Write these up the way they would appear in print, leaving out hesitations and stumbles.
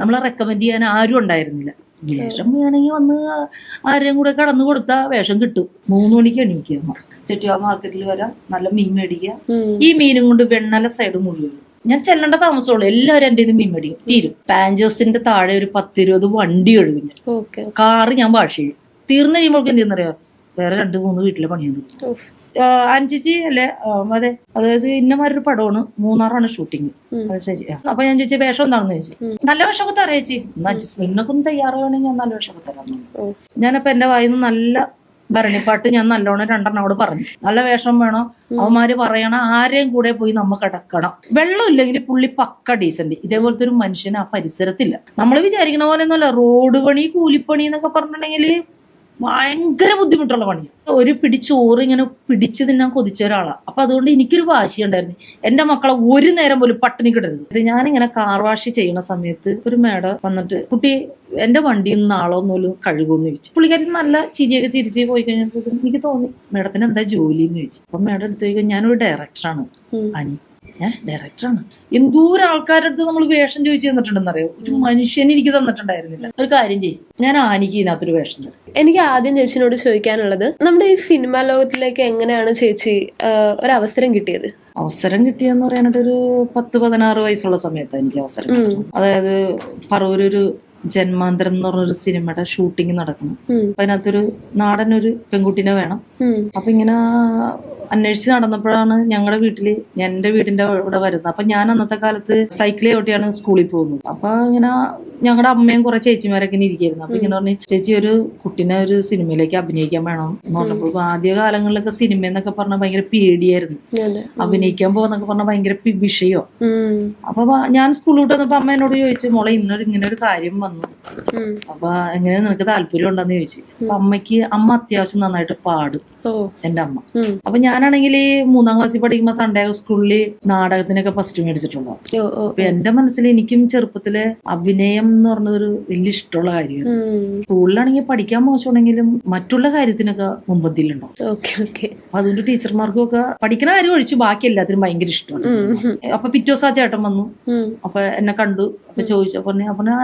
നമ്മളെ റെക്കമെൻഡ് ചെയ്യാൻ ആരും ഉണ്ടായിരുന്നില്ല. വേഷം വേണമെങ്കിൽ വന്ന് ആരെയും കൂടെ കടന്നു കൊടുത്താൽ വേഷം കിട്ടും. 3 മണിക്ക് എണീക്കുക, ചെട്ടിയാർ മാർക്കറ്റിൽ വരാം, നല്ല മീൻ മേടിക്കുക. ഈ മീനും കൊണ്ട് വെണ്ണല സൈഡ് മുഴുവൻ ഞാൻ ചെല്ലേണ്ട താമസമുള്ളൂ. എല്ലാവരും എൻ്റെ ഇത് മീൻ മേടിക്കും, തീരും. പാഞ്ചോസിന്റെ താഴെ ഒരു 10-20 വണ്ടി കഴുകും. കാറ് ഞാൻ വാഷ് ചെയ്യും. തീർന്നു കഴിയുമ്പോഴേക്കും എന്ത് ചെയ്യുന്നറിയോ, വേറെ 2-3 വീട്ടിലെ പണിയുണ്ട്. അഞ്ചിച്ചി അല്ലെ അതെ, അതായത് ഇന്നമാരൊരു പടമാണ്, 3-6 ഷൂട്ടിങ്. അത് ശരിയാ. അപ്പൊ ഞാൻ ചോദിച്ചാൽ വേഷം എന്താണെന്ന് ചോദിച്ചു. നല്ല വേഷമൊക്കെ തരാം ചേച്ചി, നിന്നൊക്കെ തയ്യാറാണെങ്കിൽ ഞാൻ നല്ല വേഷമൊക്കെ തരാം. ഞാനപ്പോ എന്റെ വായിന്ന് നല്ല ഭരണിപ്പാട്ട് ഞാൻ നല്ലോണം 2 പറഞ്ഞു. നല്ല വേഷം വേണോ, അവന്മാര് പറയണ ആരെയും കൂടെ പോയി നമ്മ കിടക്കണം. വെള്ളം ഇല്ലെങ്കിൽ പുള്ളി പക്ക ഡീസന്റ്. ഇതേപോലത്തെ ഒരു മനുഷ്യൻ ആ പരിസരത്തില്ല. നമ്മൾ വിചാരിക്കണ പോലെ ഒന്നുമല്ല. റോഡ് പണി, കൂലിപ്പണി എന്നൊക്കെ പറഞ്ഞിട്ടുണ്ടെങ്കിൽ ഭയങ്കര ബുദ്ധിമുട്ടുള്ള പണിയാണ്. ഒരു പിടിച്ചോറ് ഇങ്ങനെ പിടിച്ചു തിന്നാൻ കൊതിച്ച ഒരാളാണ്. അപ്പൊ അതുകൊണ്ട് എനിക്കൊരു വാശിയുണ്ടായിരുന്നു, എന്റെ മക്കളെ ഒരു നേരം പോലും പട്ടിണി കിടരുത്. ഞാനിങ്ങനെ കാർ വാഷ് ചെയ്യുന്ന സമയത്ത് ഒരു മേഡം വന്നിട്ട്, കുട്ടി എന്റെ വണ്ടിയിൽ നിന്ന് നാളൊന്നുപോലും കഴുകുമെന്ന് ചോദിച്ചു. പുള്ളിക്കാരി നല്ല ചിരിയൊക്കെ ചിരിച്ച് പോയി കഴിഞ്ഞപ്പോൾ എനിക്ക് തോന്നി മേഡത്തിന് എന്താ ജോലി എന്ന് ചോദിച്ചു. അപ്പൊ മേഡം എടുത്തു ചോദിക്കാൻ, ഞാനൊരു ഡയറക്ടറാണ്. അനി ഡയറക്ടറാണ്. എന്തോരം ആൾക്കാരുടെ അടുത്ത് നമ്മൾ വേഷം ചോദിച്ചു തന്നിട്ടുണ്ടെന്നറിയോ. ഒരു മനുഷ്യൻ എനിക്ക് തന്നിട്ടുണ്ടായിരുന്നില്ല. ഒരു കാര്യം ചെയ്യും, ഞാൻ ആനിക്ക് ഇതിനകത്തൊരു വേഷം തരും. എനിക്ക് ആദ്യം ചേച്ചിനോട് ചോദിക്കാനുള്ളത്, നമ്മുടെ ഈ സിനിമാ ലോകത്തിലേക്ക് എങ്ങനെയാണ് ചേച്ചി ഒരവസരം കിട്ടിയത്? അവസരം കിട്ടിയെന്ന് പറയാനായിട്ട് ഒരു 10-16 വയസ്സുള്ള സമയത്താണ് എനിക്ക് അവസരം കിട്ടുന്നത്. അതായത് പറവൂരൊരു ജന്മാന്തരം എന്ന് പറഞ്ഞൊരു സിനിമയുടെ ഷൂട്ടിംഗ് നടക്കുന്നു. അപ്പൊ അതിനകത്തൊരു നാടനൊരു പെൺകുട്ടിനെ വേണം. അപ്പൊ ഇങ്ങനെ അന്വേഷിച്ച് നടന്നപ്പോഴാണ് ഞങ്ങളുടെ വീട്ടില്, എന്റെ വീടിന്റെ ഇവിടെ വരുന്നത്. അപ്പൊ ഞാൻ അന്നത്തെ കാലത്ത് സൈക്കിളി ഓട്ടിയാണ് സ്കൂളിൽ പോകുന്നത്. അപ്പൊ ഇങ്ങനെ ഞങ്ങളുടെ അമ്മയും കുറെ ചേച്ചിമാരൊക്കെ ഇങ്ങനെ ഇരിക്കുന്നു. അപ്പൊ ഇങ്ങനെ പറഞ്ഞു, ചേച്ചി ഒരു കുട്ടീനെ ഒരു സിനിമയിലേക്ക് അഭിനയിക്കാൻ വേണം എന്ന് പറഞ്ഞപ്പോൾ, ആദ്യ കാലങ്ങളിലൊക്കെ സിനിമ എന്നൊക്കെ പറഞ്ഞാൽ ഭയങ്കര പേടിയായിരുന്നു. അഭിനയിക്കാൻ പോകാന്നൊക്കെ പറഞ്ഞാൽ ഭയങ്കര വിഷയോ. അപ്പൊ ഞാൻ സ്കൂളിൽ വിട്ട് വന്നപ്പോ അമ്മ എന്നോട് ചോദിച്ചു, മോളെ ഇങ്ങനെ ഒരു കാര്യം വന്നു, അപ്പൊ എങ്ങനെ നിനക്ക് താല്പര്യം ഉണ്ടെന്ന് ചോദിച്ചു. അപ്പൊ അമ്മ അത്യാവശ്യം നന്നായിട്ട് പാടും, എന്റെ അമ്മ. അപ്പൊ ഞാനാണെങ്കിൽ 3ാം ക്ലാസ്സിൽ പഠിക്കുമ്പോ സൺഡേ സ്കൂളില് നാടകത്തിനൊക്കെ ഫസ്റ്റ് മേടിച്ചിട്ടുണ്ടാവും. അപ്പൊ എന്റെ മനസ്സിൽ എനിക്കും ചെറുപ്പത്തില് അഭിനയം എന്ന് പറഞ്ഞതൊരു വലിയ ഇഷ്ടമുള്ള കാര്യമാണ്. സ്കൂളിലാണെങ്കിൽ പഠിക്കാൻ മോശമാണെങ്കിലും മറ്റുള്ള കാര്യത്തിനൊക്കെ മുമ്പത്തിലുണ്ടാവും. അതുകൊണ്ട് ടീച്ചർമാർക്കും ഒക്കെ പഠിക്കുന്ന കാര്യം ഒഴിച്ച് ബാക്കി എല്ലാത്തിനും ഭയങ്കര ഇഷ്ടമാണ്. അപ്പൊ പിറ്റേ ദിവസം ആ ചേട്ടൻ വന്നു. അപ്പൊ എന്നെ കണ്ടു. അപ്പൊ ചോദിച്ചപ്പോ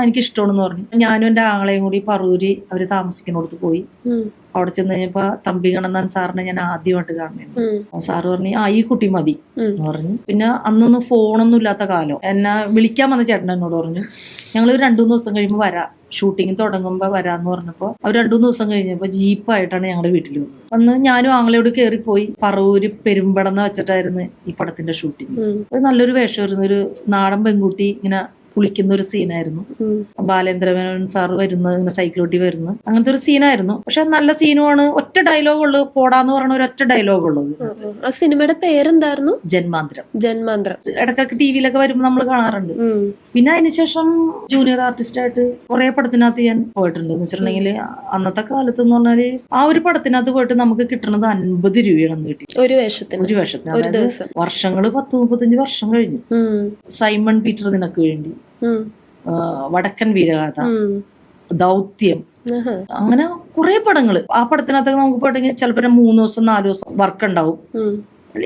എനിക്ക് ഇഷ്ടമാണെന്ന് പറഞ്ഞു. ഞാനും എന്റെ ആങ്ങളെയും കൂടി പറവൂര് അവര് താമസിക്കുന്നിടത്ത് പോയി. അവിടെ ചെന്ന് കഴിഞ്ഞപ്പോ തമ്പി കണ്ണന്താൻ സാറിനെ ഞാൻ ആദ്യമായിട്ട് കാണുന്നു. സാറ് പറഞ്ഞു, ഈ കുട്ടി മതി എന്ന് പറഞ്ഞു. പിന്നെ അന്നൊന്നും ഫോണൊന്നും ഇല്ലാത്ത കാലം. എന്നെ വിളിക്കാൻ വന്ന ചേട്ടൻ എന്നോട് പറഞ്ഞു, ഞങ്ങൾ 2-3 ദിവസം കഴിയുമ്പോൾ വരാം, ഷൂട്ടിങ് തുടങ്ങുമ്പോ വരാന്ന് പറഞ്ഞപ്പോ അവർ 2-3 ദിവസം കഴിഞ്ഞപ്പോ ജീപ്പായിട്ടാണ് ഞങ്ങളുടെ വീട്ടിൽ വന്നത്. അന്ന് ഞാനും ആങ്ങളയോട് കയറിപ്പോയി. പറവൂര് പെരുമ്പടന്ന് വെച്ചിട്ടായിരുന്നു ഈ പടത്തിന്റെ ഷൂട്ടിങ്. അത് നല്ലൊരു വേഷമായിരുന്നു. ഒരു നാടൻ പെൺകുട്ടി ഇങ്ങനെ കുളിക്കുന്ന ഒരു സീനായിരുന്നു. ബാലേന്ദ്രമേനോൻ സാർ വരുന്നത്, ഇങ്ങനെ സൈക്കിളോട്ടി വരുന്നത്, അങ്ങനത്തെ ഒരു സീനായിരുന്നു. പക്ഷെ നല്ല സീനുമാണ്. ഒറ്റ ഡയലോഗുള്ളൂ, പോടാന്ന് പറഞ്ഞ ഒരൊറ്റ ഡയലോഗുള്ളത്. ആ സിനിമയുടെ പേരെന്തായിരുന്നു? ജന്മാന്തരം. ഇടയ്ക്കൊക്കെ ടിവിയിലൊക്കെ വരുമ്പോൾ നമ്മൾ കാണാറുണ്ട്. പിന്നെ അതിനുശേഷം ജൂനിയർ ആർട്ടിസ്റ്റ് ആയിട്ട് കുറെ പടത്തിനകത്ത് ഞാൻ പോയിട്ടുണ്ട്. എന്ന് വെച്ചിട്ടുണ്ടെങ്കിൽ അന്നത്തെ കാലത്ത് എന്ന് പറഞ്ഞാല് ആ ഒരു പടത്തിനകത്ത് പോയിട്ട് നമുക്ക് കിട്ടുന്നത് 50 രൂപയാണ് കിട്ടി ഒരു വേഷത്തിന്. അതായത് വർഷങ്ങള് 10-35 വർഷം കഴിഞ്ഞു. സൈമൺ പീറ്റർ നിനക്ക് വേണ്ടി, വടക്കൻ വീരഗാഥ, ദൗത്യം, അങ്ങനെ കുറെ പടങ്ങള്. ആ പടത്തിനകത്തൊക്കെ നമുക്ക് പോയിട്ടെങ്കിൽ ചിലപ്പോ 3 ദിവസം 4 ദിവസം വർക്ക് ഉണ്ടാവും.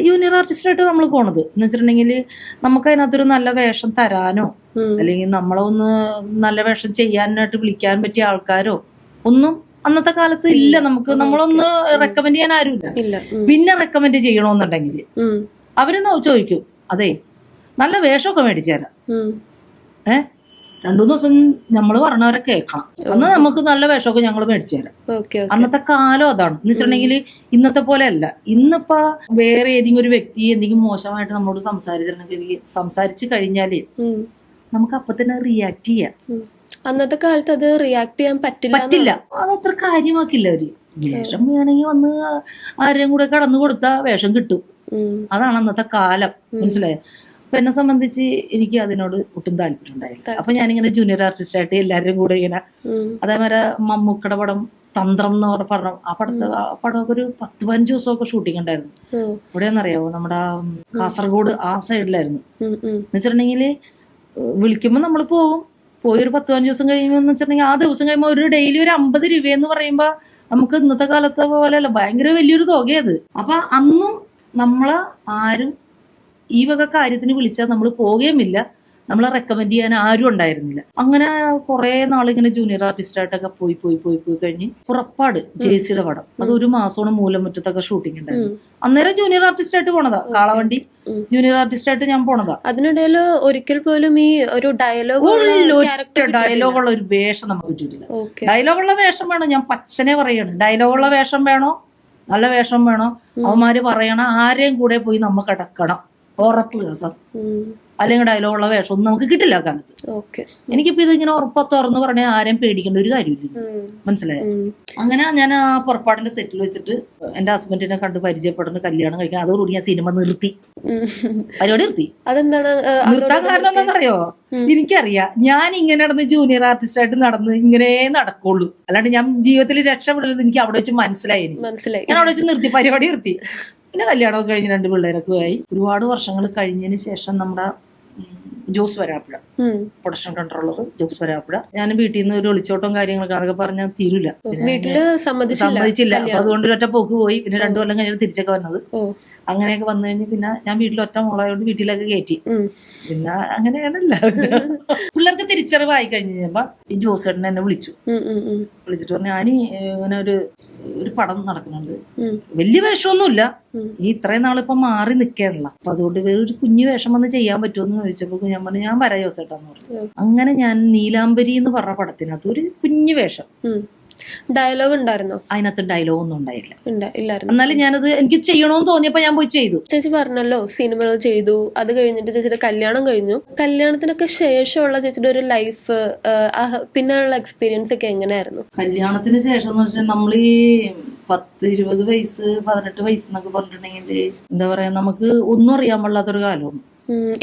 ജൂനിയർ ആർട്ടിസ്റ്റായിട്ട് നമ്മൾ പോണത് എന്ന് വെച്ചിട്ടുണ്ടെങ്കിൽ നമുക്ക് അതിനകത്തൊരു നല്ല വേഷം തരാനോ അല്ലെങ്കിൽ നമ്മളെ ഒന്ന് നല്ല വേഷം ചെയ്യാനായിട്ട് വിളിക്കാൻ പറ്റിയ ആൾക്കാരോ ഒന്നും അന്നത്തെ കാലത്ത് ഇല്ല. നമ്മളൊന്ന് റെക്കമെൻഡ് ചെയ്യാൻ ആരുമില്ല. പിന്നെ റെക്കമെൻഡ് ചെയ്യണമെന്നുണ്ടെങ്കിൽ അവര് ചോദിക്കും, അതെ നല്ല വേഷമൊക്കെ മേടിച്ചു തരാം, 2-3 ദിവസം നമ്മള് പറഞ്ഞവരെ കേൾക്കണം, അന്ന് നമുക്ക് നല്ല വേഷമൊക്കെ ഞങ്ങൾ മേടിച്ചു തരാം. അന്നത്തെ കാലം അതാണ്. എന്ന് വെച്ചിട്ടുണ്ടെങ്കിൽ ഇന്നത്തെ പോലെ അല്ല. ഇന്നിപ്പോ വേറെ ഏതെങ്കിലും ഒരു വ്യക്തി എന്തെങ്കിലും മോശമായിട്ട് നമ്മളോട് സംസാരിച്ചു കഴിഞ്ഞാല് നമുക്ക് അപ്പൊ തന്നെ റിയാക്ട് ചെയ്യാം. അന്നത്തെ കാലത്ത് അത് റിയാക്ട് ചെയ്യാൻ പറ്റില്ല. അതത്ര കാര്യമാക്കില്ല അവര്. വേഷം വേണമെങ്കിൽ വന്ന് ആരെയും കൂടെ കടന്നു കൊടുത്താ വേഷം കിട്ടും. അതാണ് അന്നത്തെ കാലം. മനസ്സിലായോ? അപ്പൊ എന്നെ സംബന്ധിച്ച് എനിക്ക് അതിനോട് ഒട്ടും താല്പര്യം ഉണ്ടായില്ല. അപ്പൊ ഞാനിങ്ങനെ ജൂനിയർ ആർട്ടിസ്റ്റ് ആയിട്ട് എല്ലാവരും കൂടെ ഇങ്ങനെ, അതേമാതിരി മമ്മൂക്കയുടെ പടം തന്ത്രം എന്ന് പറഞ്ഞ ആ പടമൊക്കെ ഒരു 10-15 ദിവസമൊക്കെ ഷൂട്ടിംഗ് ഉണ്ടായിരുന്നു. എവിടെയാണെന്നറിയാവോ? നമ്മുടെ കാസർഗോഡ് ആ സൈഡിലായിരുന്നു. എന്ന് വെച്ചിട്ടുണ്ടെങ്കിൽ വിളിക്കുമ്പോ നമ്മൾ പോയി ഒരു 10-15 ദിവസം കഴിയുമ്പോൾ എന്ന് വെച്ചിട്ടുണ്ടെങ്കിൽ ആ ദിവസം കഴിയുമ്പോൾ ഒരു ഡെയിലി ഒരു 50 രൂപയെന്ന് പറയുമ്പോ നമുക്ക് ഇന്നത്തെ കാലത്തെ പോലെയല്ല, ഭയങ്കര വലിയൊരു തുകയത്. അപ്പൊ അന്നും നമ്മളെ ആരും ഈ വക കാര്യത്തിന് വിളിച്ചാൽ നമ്മൾ പോകുകയുമില്ല. നമ്മളെ റെക്കമെൻഡ് ചെയ്യാൻ ആരും ഉണ്ടായിരുന്നില്ല. അങ്ങനെ കുറെ നാളിങ്ങനെ ജൂനിയർ ആർട്ടിസ്റ്റ് ആയിട്ടൊക്കെ പോയി കഴിഞ്ഞ് പുറപ്പാട് ജേസിയുടെ പടം അത് ഒരു മാസമാണ് മൂലമുറ്റത്തൊക്കെ ഷൂട്ടിംഗ് ഉണ്ടായിരുന്നു. അന്നേരം ജൂനിയർ ആർട്ടിസ്റ്റ് ആയിട്ട് പോണതാ, കാളവണ്ടി ജൂനിയർ ആർട്ടിസ്റ്റ് ആയിട്ട് ഞാൻ പോണതാ. അതിനിടയിൽ ഒരിക്കൽ പോലും ഈ ഒരു ഡയലോഗുള്ള ഒരു വേഷം നമുക്ക് കിട്ടിയിട്ടില്ല. ഡയലോഗുള്ള വേഷം വേണം, ഞാൻ പച്ചനെ പറയാണ്, ഡയലോഗുള്ള വേഷം വേണോ, നല്ല വേഷം വേണോ, അവന്മാര് പറയണ ആരെയും കൂടെ പോയി നമ്മ കിടക്കണം, ഉറപ്പ് ദിവസം. അല്ലെങ്കിൽ ഡയലോഗുള്ള വേഷം ഒന്നും നമുക്ക് കിട്ടില്ല ആ കാലത്ത്. എനിക്കിപ്പോ ഇതിങ്ങനെ ഉറപ്പ് തുറന്ന് പറഞ്ഞാൽ ആരെയും പേടിക്കേണ്ട ഒരു കാര്യമില്ല, മനസ്സിലായോ? അങ്ങനെ ഞാൻ ആ പുറപ്പാടിന്റെ സെറ്റിൽ വെച്ചിട്ട് എന്റെ ഹസ്ബൻഡിനെ കണ്ട് പരിചയപ്പെടുന്ന കല്യാണം കഴിക്കാൻ, അതോടുകൂടി ഞാൻ സിനിമ നിർത്തി, പരിപാടി നിർത്തി. അതെന്താണ് നിർത്താൻ കാരണം എന്താണെന്നറിയോ? എനിക്കറിയാം ഞാൻ ഇങ്ങനെ നടന്ന് ജൂനിയർ ആർട്ടിസ്റ്റ് ആയിട്ട് നടന്ന് ഇങ്ങനെ നടക്കുള്ളൂ, അല്ലാണ്ട് ഞാൻ ജീവിതത്തിൽ രക്ഷപ്പെടരുത് എനിക്ക് അവിടെ വെച്ച് മനസ്സിലായി. ഞാൻ അവിടെ വെച്ച് നിർത്തി, പരിപാടി നിർത്തി. പിന്നെ കല്യാണമൊക്കെ കഴിഞ്ഞ് 2 പിള്ളേരൊക്കെ ആയി. ഒരുപാട് വർഷങ്ങൾ കഴിഞ്ഞതിന് ശേഷം നമ്മുടെ ജോസ് വരാപ്പുഴ, പ്രൊഡക്ഷൻ കൺട്രോളർ ജോസ് വരാപ്പുഴ, ഞാൻ വീട്ടിൽ നിന്ന് ഒരു ഒളിച്ചോട്ടവും കാര്യങ്ങളൊക്കെ അതൊക്കെ പറഞ്ഞാൽ തീരില്ല, സമ്മതിച്ചില്ല. അപ്പൊ അതുകൊണ്ട് ഒറ്റ പോക്ക് പോയി. പിന്നെ 2 കൊല്ലം കഴിഞ്ഞാൽ തിരിച്ചൊക്കെ വന്നത്. അങ്ങനെയൊക്കെ വന്നു കഴിഞ്ഞ് പിന്നെ ഞാൻ വീട്ടിൽ ഒറ്റ മോളായോണ്ട് വീട്ടിലൊക്കെ കയറ്റി. പിന്നെ അങ്ങനെയാണല്ല. പിള്ളേർക്ക് തിരിച്ചറിവായി കഴിഞ്ഞപ്പോ ഈ ജോസേട്ടൻ എന്നെ വിളിച്ചിട്ട് പറഞ്ഞു, ഞാൻ ഇങ്ങനെ ഒരു പടം നടക്കുന്നുണ്ട്, വലിയ വേഷമൊന്നുമില്ല, ഈ ഇത്രയും നാളിപ്പോ മാറി നിൽക്കാനുള്ള, അപ്പൊ അതുകൊണ്ട് വേറൊരു കുഞ്ഞു വേഷം വന്ന് ചെയ്യാൻ പറ്റുമെന്ന് ചോദിച്ചപ്പോ ഞാൻ പറഞ്ഞു ഞാൻ വരാം ജോസേട്ടാന്ന് പറഞ്ഞു. അങ്ങനെ ഞാൻ നീലാംബരി എന്ന് പറഞ്ഞ പടത്തിനകത്ത് ഒരു കുഞ്ഞു വേഷം. ഡയലോഗ് ഉണ്ടായിരുന്നോ? അതിനകത്ത് ഡയലോഗ് ഒന്നും ഉണ്ടായില്ല. എന്നാലും ഞാനത് എനിക്ക് ചെയ്യണമെന്ന് തോന്നിയപ്പോ ഞാൻ പോയി ചെയ്തു. ചേച്ചി പറഞ്ഞല്ലോ സിനിമകൾ ചെയ്തു, അത് കഴിഞ്ഞിട്ട് ചേച്ചിയുടെ കല്യാണം കഴിഞ്ഞു. കല്യാണത്തിനൊക്കെ ശേഷമുള്ള ചേച്ചിയുടെ ഒരു ലൈഫ്, പിന്നെയുള്ള എക്സ്പീരിയൻസ് ഒക്കെ എങ്ങനെയായിരുന്നു? കല്യാണത്തിന് ശേഷം എന്ന് വെച്ചാൽ നമ്മൾ ഈ 10, 20 വയസ്സ് 18 വയസ്സ് എന്നൊക്കെ പറഞ്ഞിട്ടുണ്ടെങ്കിൽ എന്താ പറയാ, നമുക്ക് ഒന്നും അറിയാൻ പാടില്ലാത്തൊരു കാലമാണ്.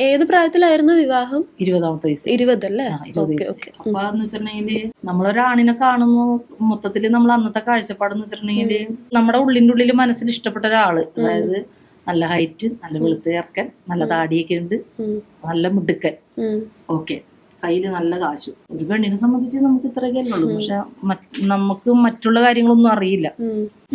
ഏത് പ്രായത്തിലായിരുന്നു വിവാഹം? 20-ാമത്തെ വയസ്സ്. 20 അല്ലേ? അപ്പൊ എന്ന് വെച്ചിട്ടുണ്ടെങ്കില് നമ്മളൊരാണിനെ കാണുമ്പോ മൊത്തത്തില് നമ്മൾ അന്നത്തെ കാഴ്ചപ്പാടെന്ന് വെച്ചിട്ടുണ്ടെങ്കില് നമ്മുടെ ഉള്ളിൽ മനസ്സിൽ ഇഷ്ടപ്പെട്ട ഒരാള്, അതായത് നല്ല ഹൈറ്റ്, നല്ല വെളുത്ത ചേർക്കൻ, നല്ല താടിയൊക്കെ ഉണ്ട്, നല്ല മിടുക്കൻ, ഓക്കെ, കയ്യില് നല്ല കാശു. ഒരു പെണ്ണിനെ സംബന്ധിച്ച് നമുക്ക് ഇത്രയൊക്കെ ഉള്ളൂ. പക്ഷെ നമുക്ക് മറ്റുള്ള കാര്യങ്ങളൊന്നും അറിയില്ല.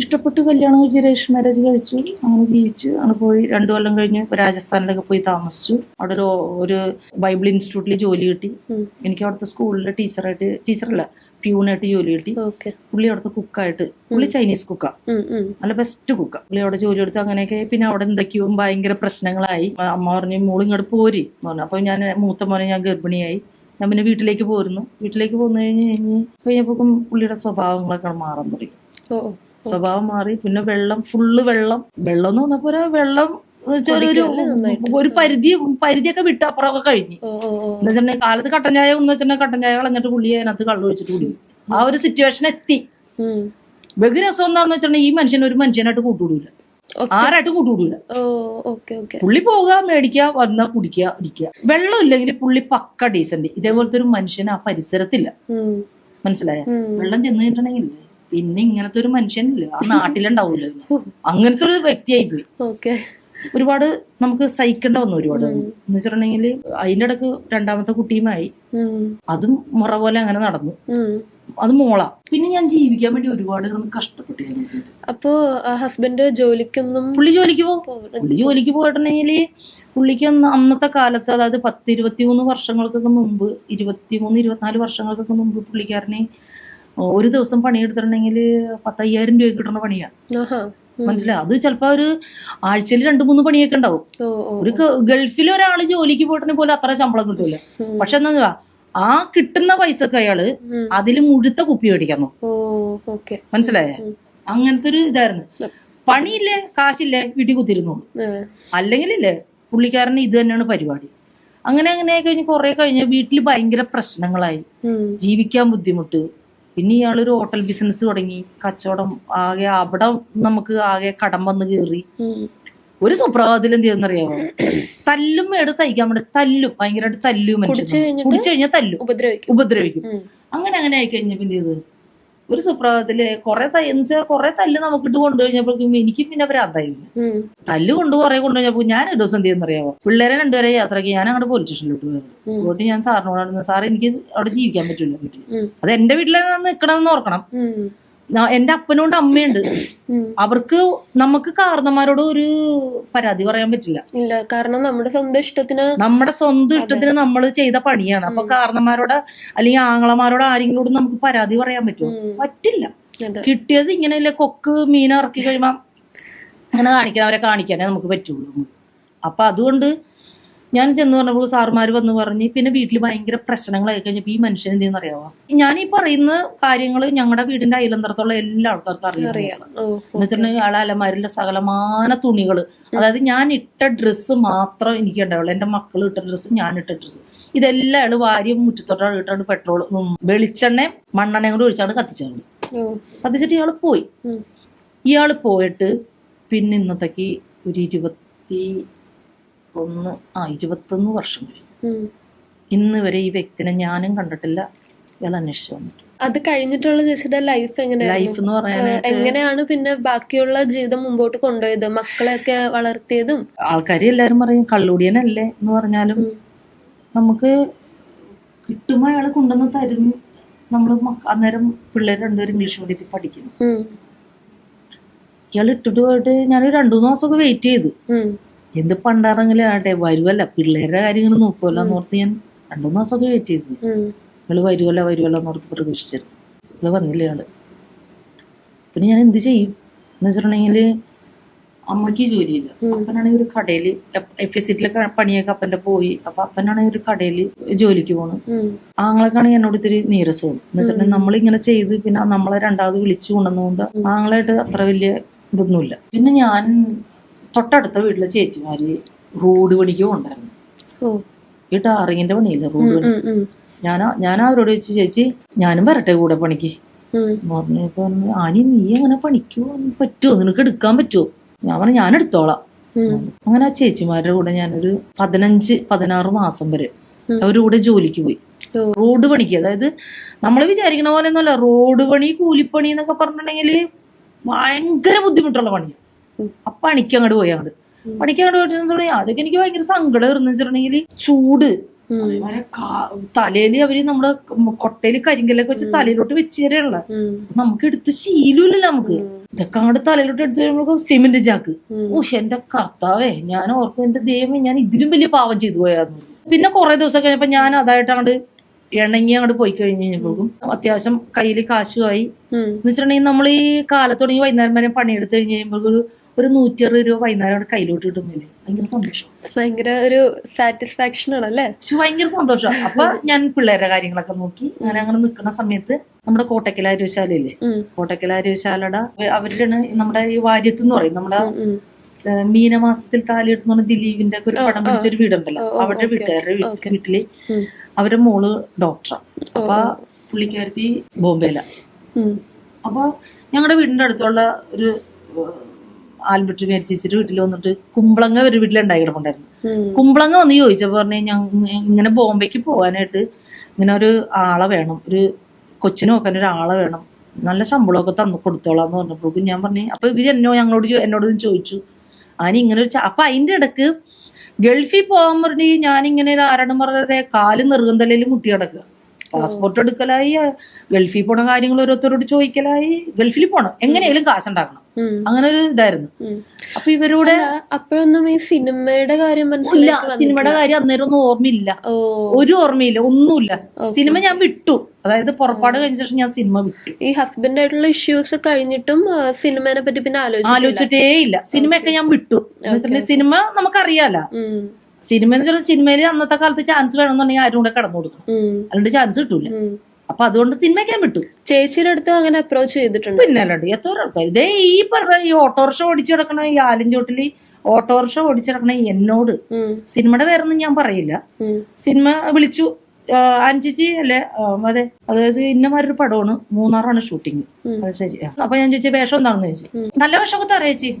ഇഷ്ടപ്പെട്ട് കല്യാണം കഴിച്ച് രജിസ്റ്റർ മാരേജ് കഴിച്ചു, അങ്ങനെ ജീവിച്ചു. അങ്ങനെ പോയി 2 കൊല്ലം കഴിഞ്ഞ് രാജസ്ഥാനിലൊക്കെ പോയി താമസിച്ചു. അവിടെ ഒരു ബൈബിൾ ഇൻസ്റ്റിറ്റ്യൂട്ടിൽ ജോലി കിട്ടി. എനിക്ക് അവിടുത്തെ സ്കൂളിലെ ടീച്ചറല്ല പ്യൂണായിട്ട് ജോലി കിട്ടി. പുള്ളി അവിടുത്തെ കുക്കായിട്ട്, പുള്ളി ചൈനീസ് കുക്കാ, നല്ല ബെസ്റ്റ് കുക്കാ. പുള്ളി അവിടെ ജോലി എടുത്തു. അങ്ങനെയൊക്കെ പിന്നെ അവിടെ എന്തൊക്കെയോ ഭയങ്കര പ്രശ്നങ്ങളായി. അമ്മ പറഞ്ഞു മോള് ഇങ്ങോട്ട് പോരി പറഞ്ഞു. അപ്പൊ ഞാൻ മൂത്ത മോനെ ഞാൻ ഗർഭിണിയായി. ഞാൻ പിന്നെ വീട്ടിലേക്ക് പോരുന്നു. വീട്ടിലേക്ക് പോന്നു കഴിഞ്ഞപ്പോ പുള്ളിയുടെ സ്വഭാവങ്ങളൊക്കെ മാറാൻ തുടങ്ങി. സ്വഭാവം മാറി. പിന്നെ ഫുള്ള് വെള്ളം എന്ന് പറഞ്ഞപ്പോ വെള്ളം ഒരു പരിധിയൊക്കെ വിട്ട് അപ്പുറമൊക്കെ കഴിഞ്ഞു. എന്ന് വെച്ചിട്ടുണ്ടെങ്കിൽ കാലത്ത് കട്ടൻ ചായ എന്ന് വെച്ചിട്ടുണ്ടെങ്കിൽ കട്ടൻ ചായ കളഞ്ഞിട്ട് പുള്ളി അതിനകത്ത് കള്ളു ഒഴിച്ചിട്ട് കുടിക്കും. ആ ഒരു സിറ്റുവേഷൻ എത്തി. ബഹുരസം എന്താന്ന് വെച്ചിട്ടുണ്ടെങ്കിൽ ഈ മനുഷ്യൻ ഒരു മനുഷ്യനായിട്ട് കൂട്ടുകൂടില്ല, ആരായിട്ട് കൂട്ടുകൂടില്ല. പുള്ളി പോവുക, മേടിക്കുക, വന്ന കുടിക്കുക, ഇരിക്കുക. വെള്ളം ഇല്ലെങ്കിൽ പുള്ളി പക്ക ഡീസന്റ്. ഇതേപോലത്തെ ഒരു മനുഷ്യൻ ആ പരിസരത്തില്ല, മനസ്സിലായ? വെള്ളം ചെന്ന് കിട്ടണമെങ്കിൽ പിന്നെ ഇങ്ങനത്തെ ഒരു മനുഷ്യനില്ല, ആ നാട്ടിലുണ്ടാവൂല. അങ്ങനത്തെ ഒരു വ്യക്തിയായി പോയി. ഒരുപാട് നമുക്ക് സഹിക്കേണ്ട വന്നു ഒരുപാട്. എന്ന് വെച്ചിട്ടുണ്ടെങ്കിൽ അതിന്റെ ഇടക്ക് 2ാമത്തെ കുട്ടിയുമായി, അതും മുറ പോലെ അങ്ങനെ നടന്നു. അത് മോളാ. പിന്നെ ഞാൻ ജീവിക്കാൻ വേണ്ടി ഒരുപാട് കഷ്ടപ്പെട്ടു. അപ്പോ ഹസ്ബൻഡ് ജോലിക്കൊന്നും? പുള്ളി ജോലിക്ക് പോയിട്ടുണ്ടെങ്കിൽ പുള്ളിക്ക് അന്നത്തെ കാലത്ത്, അതായത് 10-23 വർഷങ്ങൾക്കൊക്കെ മുമ്പ്, 23-24 വർഷങ്ങൾക്കൊക്കെ മുമ്പ് പുള്ളിക്കാരനെ ഒരു ദിവസം പണിയെടുത്തിട്ടുണ്ടെങ്കിൽ 10,000 രൂപ കിട്ടുന്ന പണിയാണ്, മനസ്സിലായി? അത് ചിലപ്പോ ഒരു ആഴ്ചയിൽ 2-3 പണിയൊക്കെ ഉണ്ടാവും. ഒരു ഗൾഫിൽ ഒരാള് ജോലിക്ക് പോയിട്ടുണ്ടെങ്കിൽ പോലും അത്ര ശമ്പളം കിട്ടൂല. പക്ഷെ എന്താ, ആ കിട്ടുന്ന പൈസക്ക് അയാള് അതില് മുഴുത്ത കുപ്പി മേടിക്കുന്നു, മനസ്സിലായേ? അങ്ങനത്തെ ഒരു ഇതായിരുന്നു. പണിയില്ലേ, കാശില്ലേ, വീട്ടിൽ കുത്തിരുന്നു. അല്ലെങ്കിലില്ലേ പുള്ളിക്കാരന് ഇത് തന്നെയാണ് പരിപാടി. അങ്ങനെ കഴിഞ്ഞ് കുറെ കഴിഞ്ഞ് വീട്ടിൽ ഭയങ്കര പ്രശ്നങ്ങളായി, ജീവിക്കാൻ ബുദ്ധിമുട്ട്. പിന്നെ ഇയാളൊരു ഹോട്ടൽ ബിസിനസ് തുടങ്ങി, കച്ചവടം ആകെ, അവിടെ നമുക്ക് ആകെ കടം വന്ന് കയറി. ഒരു സുപ്രഭാതത്തിൽ എന്ത് ചെയ്യുന്നറിയാമോ, തല്ലും മേട് സഹിക്കാൻ വേണ്ടി തല്ലും, ഭയങ്കരമായിട്ട് തല്ലും. മനുഷ്യൻ കുടിച്ചു കഴിഞ്ഞാൽ തല്ലും, ഉപദ്രവിക്കും. അങ്ങനെ ആയി കഴിഞ്ഞപ്പോ എന്ത് ചെയ്ത്, ഒരു സുപ്രഭാതത്തില് കുറെ തല്ല് നമുക്കിട്ട് കൊണ്ടുകഴിഞ്ഞപ്പോഴേക്കും എനിക്ക് പിന്നെ ഭ്രാന്തായില്ല. തല്ല് കൊണ്ടുകഴിഞ്ഞപ്പോ ഞാൻ ഒരു ദിവസം എന്ത് ചെയ്യുന്നറിയാമോ, പിള്ളേരെ 2 പേരെ യാത്രയ്ക്ക് ഞാൻ അങ്ങോട്ട് പോലീസ് സ്റ്റേഷനിലോട്ട് പോയത്. അതുകൊണ്ട് ഞാൻ സാറിനോടാണ്, സാറ് എനിക്ക് അവിടെ ജീവിക്കാൻ പറ്റില്ല വീട്ടിൽ, അത് എന്റെ വീട്ടിലാണ് നിൽക്കണമെന്ന് ഓർക്കണം. എന്റെ അപ്പനോണ്ട് അമ്മയുണ്ട്. അവർക്ക് നമുക്ക് കാരണന്മാരോട് ഒരു പരാതി പറയാൻ പറ്റില്ല. ഇല്ല, കാരണം നമ്മുടെ സ്വന്തം ഇഷ്ടത്തിന് നമ്മൾ ചെയ്ത പണിയാണ്. അപ്പൊ കാരണന്മാരോട് അല്ലെങ്കിൽ ആങ്ങളമാരോട് ആരെങ്കിലോടും നമുക്ക് പരാതി പറയാൻ പറ്റുമോ? പറ്റില്ല. കിട്ടിയത് ഇങ്ങനെയല്ലേ, കൊക്ക് മീൻ ഇറക്കി കഴിയുമ്പോ അങ്ങനെ അവരെ കാണിക്കാനേ നമുക്ക് പറ്റുള്ളൂ. അപ്പൊ അതുകൊണ്ട് ഞാൻ ചെന്ന് പറഞ്ഞപ്പോൾ സാറുമാര് വന്ന് പറഞ്ഞ്, പിന്നെ വീട്ടിൽ ഭയങ്കര പ്രശ്നങ്ങളായി കഴിഞ്ഞപ്പോ ഈ മനുഷ്യൻ എന്തെന്ന് അറിയാവോ, ഞാൻ ഈ പറയുന്ന കാര്യങ്ങൾ ഞങ്ങളുടെ വീടിന്റെ അയലന്തരത്തുള്ള എല്ലാ ആൾക്കാർക്കും അറിയാം. എന്ന് വെച്ചിട്ടുണ്ടെങ്കിൽ ആളെ അലമാരിലെ സകലമാന തുണികള്, അതായത് ഞാൻ ഇട്ട ഡ്രസ്സ് മാത്രം എനിക്ക് ഉണ്ടാവുള്ളൂ. എന്റെ മക്കൾ ഇട്ട ഡ്രസ്സ്, ഞാൻ ഇട്ട ഡ്രസ്സ്, ഇതെല്ലാം ആള് വാരി മുറ്റത്തോട്ടാണ് ഇട്ടാണ് പെട്രോൾ വെളിച്ചെണ്ണയും മണ്ണെണ്ണയും കൂടി ഒഴിച്ചാണ് കത്തിച്ചാണ്. കത്തിച്ചിട്ട് ഇയാള് പോയി. ഇയാള് പോയിട്ട് പിന്നെ ഇന്നത്തേക്ക് ഒരു 21 വർഷം കഴിഞ്ഞു. ഇന്ന് വരെ ഈ വ്യക്തിനെ ഞാനും കണ്ടിട്ടില്ല, ഇയാൾ അന്വേഷിച്ചു വന്നിട്ട്. അത് കഴിഞ്ഞിട്ടുള്ള ചേച്ചിയുടെ ലൈഫ് എന്ന് പറയാൻ എങ്ങനെയാണ് പിന്നെ ബാക്കിയുള്ള ജീവിതം മുമ്പോട്ട് കൊണ്ടുപോയത്, മക്കളെയൊക്കെ വളർത്തിയതും? ആൾക്കാർ എല്ലാരും പറയും കള്ളുടിയനല്ലേ എന്ന് പറഞ്ഞാലും നമുക്ക് കിട്ടുമ്പോ അയാള് കൊണ്ടുവന്ന് തരുന്നു. നമ്മള് അന്നേരം പിള്ളേർ രണ്ടുപേരും ഇംഗ്ലീഷ് മീഡിയത്തിൽ പഠിക്കുന്നു. ഇയാൾ ഇട്ടിട്ട് പോയിട്ട് ഞാൻ 2-3 മാസമൊക്കെ വെയിറ്റ് ചെയ്തു. എന്ത് പണ്ടാറെങ്കിലും ആട്ടെ, വരുവല്ല, പിള്ളേരുടെ കാര്യങ്ങൾ നോക്കുമല്ലോ എന്ന് ഓർത്ത് ഞാൻ 2-3 മാസമൊക്കെ വെയിറ്റ് ചെയ്തു. ഇയാള് വരുവല്ലോ എന്ന് ഓർത്ത് പ്രതീക്ഷിച്ചിരുന്നു. ഇയാള് വന്നില്ല. ഇയാള് പിന്നെ ഞാൻ എന്ത് ചെയ്യും എന്ന് വെച്ചിട്ടുണ്ടെങ്കില് അമ്മയ്ക്ക് ജോലിയില്ല. അപ്പനാണെങ്കിൽ ഒരു കടയില് FSCയിലെ പണിയൊക്കെ അപ്പന്റെ പോയി. അപ്പൊ അപ്പനാണെങ്കിൽ ഒരു കടയില് ജോലിക്ക് പോണു. ആങ്ങളൊക്കെയാണെങ്കിൽ എന്നോട് ഇത്തിരി നീരസവും. എന്ന് വെച്ചിട്ടുണ്ടെങ്കിൽ നമ്മളിങ്ങനെ ചെയ്ത് പിന്നെ നമ്മളെ രണ്ടാമത് വിളിച്ചു കൊണ്ടുവന്നുകൊണ്ട് ആങ്ങളായിട്ട് അത്ര വലിയ ഇതൊന്നുമില്ല. പിന്നെ ഞാൻ തൊട്ടടുത്ത വീട്ടിലെ ചേച്ചിമാര് റോഡ് പണിക്ക് ഉണ്ടായിരുന്നു. ഈ ടാറിങ്ങിന്റെ പണിയില്ല, റോഡ് പണി. ഞാൻ അവരോട് ചോദിച്ചു, ചേച്ചി ഞാനും വരട്ടെ കൂടെ പണിക്ക് പറഞ്ഞപ്പോ ആനി നീ അങ്ങനെ പണിക്കോ പറ്റുമോ, നിനക്ക് എടുക്കാൻ പറ്റുമോ? ഞാൻ പറഞ്ഞു ഞാൻ എടുത്തോളാം. അങ്ങനെ ആ ചേച്ചിമാരുടെ കൂടെ ഞാനൊരു 15-16 മാസം വരെ അവരുടെ കൂടെ ജോലിക്ക് പോയി. റോഡ് പണിക്ക്, അതായത് നമ്മൾ വിചാരിക്കണ പോലെ ഒന്നുമല്ല. റോഡ് പണി, കൂലിപ്പണി എന്നൊക്കെ പറഞ്ഞിട്ടുണ്ടെങ്കിൽ ഭയങ്കര ബുദ്ധിമുട്ടുള്ള പണിയാണ്. ആ പണിക്ക് അങ്ങോട്ട് പോയി. പണിക്ക് അങ്ങോട്ട് പോയിട്ട് അതൊക്കെ എനിക്ക് ഭയങ്കര സങ്കടം വെച്ചിട്ടുണ്ടെങ്കിൽ ചൂട്, തലയില് അവര് നമ്മുടെ കൊട്ടയില് കരിങ്കല്ലൊക്കെ വെച്ച് തലയിലോട്ട് വെച്ച് തരാനുള്ള, നമുക്ക് എടുത്ത് ശീലമില്ലല്ലോ നമുക്ക്. ഇതൊക്കെ അങ്ങോട്ട് തലയിലോട്ട് എടുത്ത് കഴിയുമ്പോ സിമെന്റ് ചാക്ക്. എന്റെ കർത്താവേ, ഞാൻ ഓർക്കും എന്റെ ദൈവമേ, ഞാൻ ഇതിലും വലിയ പാവം ചെയ്തു പോയായിരുന്നു. പിന്നെ കുറെ ദിവസം കഴിഞ്ഞപ്പോ ഞാൻ അതായിട്ട് അങ്ങോട്ട് ഇണങ്ങി അങ്ങോട്ട് പോയി കഴിഞ്ഞ് കഴിഞ്ഞപ്പോഴും അത്യാവശ്യം കയ്യില് കാശുമായി. എന്ന് വെച്ചിട്ടുണ്ടെങ്കിൽ നമ്മൾ ഈ കാലത്തുടങ്ങി വൈകുന്നേരം വരെ പണിയെടുത്ത് കഴിഞ്ഞ് കഴിയുമ്പോൾ ഒരു 160 രൂപ വൈകുന്നേരം കയ്യിലോട്ട് കിട്ടുന്നില്ലേ, ഭയങ്കര സന്തോഷം, ഭയങ്കര ഒരു സാറ്റിസ്ഫാക്ഷൻ ആണല്ലേ, ഭയങ്കര സന്തോഷം. അപ്പൊ ഞാൻ പിള്ളേരുടെ കാര്യങ്ങളൊക്കെ നോക്കി അങ്ങനെ നിൽക്കുന്ന സമയത്ത് നമ്മുടെ കോട്ടക്കൽ അരുവശാലയില്ലേ, കോട്ടക്കൽ അരുവശാലയുടെ അവരുടെ നമ്മുടെ ഈ വാര്യത്ത് എന്ന് പറയും, നമ്മുടെ മീനമാസത്തിൽ താലിയിട്ട് എന്ന് പറഞ്ഞ ദിലീപിന്റെ ഒക്കെ ഒരു പടം പിടിച്ചൊരു വീടുണ്ടല്ലോ, അവരുടെ വീട്ടുകാരുടെ വീട്ടില് അവരുടെ മോള് ഡോക്ടറാണ്. അപ്പൊ പുള്ളിക്കാരത്തി ബോംബെയില. അപ്പൊ ഞങ്ങളുടെ വീടിന്റെ അടുത്തുള്ള ഒരു ആൽബർട്ട് മേരിച്ചിട്ട് വീട്ടിൽ വന്നിട്ട് കുമ്പളങ്ങ ഒരു വീട്ടിലുണ്ടായി കിടപ്പുണ്ടായിരുന്നു. കുമ്പളങ്ങ വന്ന് ചോദിച്ചപ്പോ പറഞ്ഞു ഇങ്ങനെ ബോംബെക്ക് പോകാനായിട്ട് ഇങ്ങനെ ഒരു ആളെ വേണം, ഒരു കൊച്ചിനെ നോക്കാൻ ഒരാളെ വേണം, നല്ല ശമ്പളമൊക്കെ തന്നു കൊടുത്തോളാന്ന് പറഞ്ഞപ്പോഴേക്കും ഞാൻ പറഞ്ഞു. അപ്പൊ ഇവര് എന്നോട് ചോദിച്ചു അതിന് ഇങ്ങനെ ഒരു അപ്പൊ അതിന്റെ ഇടക്ക് ഗൾഫിൽ പോകാൻ പറഞ്ഞ് ഞാനിങ്ങനെ ആരാണ് പറഞ്ഞത് കാല് നെറുകന്തലയിൽ മുട്ടി കിടക്കുക. പാസ്പോർട്ട് എടുക്കലായി, ഗൾഫിൽ പോണ കാര്യങ്ങൾ ഓരോരുത്തരോട് ചോദിക്കലായി, ഗൾഫിൽ പോണം, എങ്ങനെയാലും കാശുണ്ടാക്കണം, അങ്ങനെ ഒരു ഇതായിരുന്നു. അപ്പൊ ഇവരോട് അപ്പോഴൊന്നും ഈ സിനിമയുടെ കാര്യം ഇല്ല, സിനിമയുടെ കാര്യം അന്നേരം ഒന്നും ഓർമ്മയില്ല, ഒരു ഓർമ്മയില്ല, ഒന്നുമില്ല. സിനിമ ഞാൻ വിട്ടു, അതായത് പുറപ്പാട് കഴിഞ്ഞ ശേഷം ഞാൻ സിനിമ വിട്ടു. ഈ ഹസ്ബൻഡ് ആയിട്ടുള്ള ഇഷ്യൂസ് കഴിഞ്ഞിട്ടും സിനിമയെ പറ്റി പിന്നെ ആലോചിച്ചിട്ടേ ഇല്ല. സിനിമയൊക്കെ ഞാൻ വിട്ടു. സിനിമ നമുക്കറിയാലോ, സിനിമ എന്ന് വെച്ചാൽ സിനിമയില് അന്നത്തെ കാലത്ത് ചാൻസ് വേണമെന്നുണ്ടെങ്കിൽ ആരും കൂടെ കടന്നു കൊടുക്കണം, അല്ലാണ്ട് ചാൻസ് കിട്ടൂല. അപ്പൊ അതുകൊണ്ട് സിനിമയ്ക്ക് ഞാൻ വിട്ടു. ചേച്ചിയുടെ അടുത്ത് അങ്ങനെ അപ്രോച്ച് ചെയ്തിട്ടുണ്ട്? പിന്നെ അല്ലാണ്ട് എത്ര ആൾക്കാർ ഇതേ ഈ പറഞ്ഞ ഈ ഓട്ടോറിക്ഷ ഓടിച്ചു കിടക്കണ ഈ ആലിഞ്ചോട്ടില് ഓട്ടോറിക്ഷ ഓടിച്ചു കിടക്കണ എന്നോട് സിനിമയുടെ പേരൊന്നും ഞാൻ പറയില്ല. സിനിമ വിളിച്ചു, അഞ്ചിച്ചി അല്ലെ അതെ, അതായത് ഇന്നമാരൊരു പടമാണ്, മൂന്നാറാണ് ഷൂട്ടിങ്. അത് ശരി. അപ്പൊ ഞാൻ ചോദിച്ച വേഷം എന്താണെന്ന് ചോദിച്ചു. നല്ല വേഷമൊക്കെ തരാം ചേച്ചി,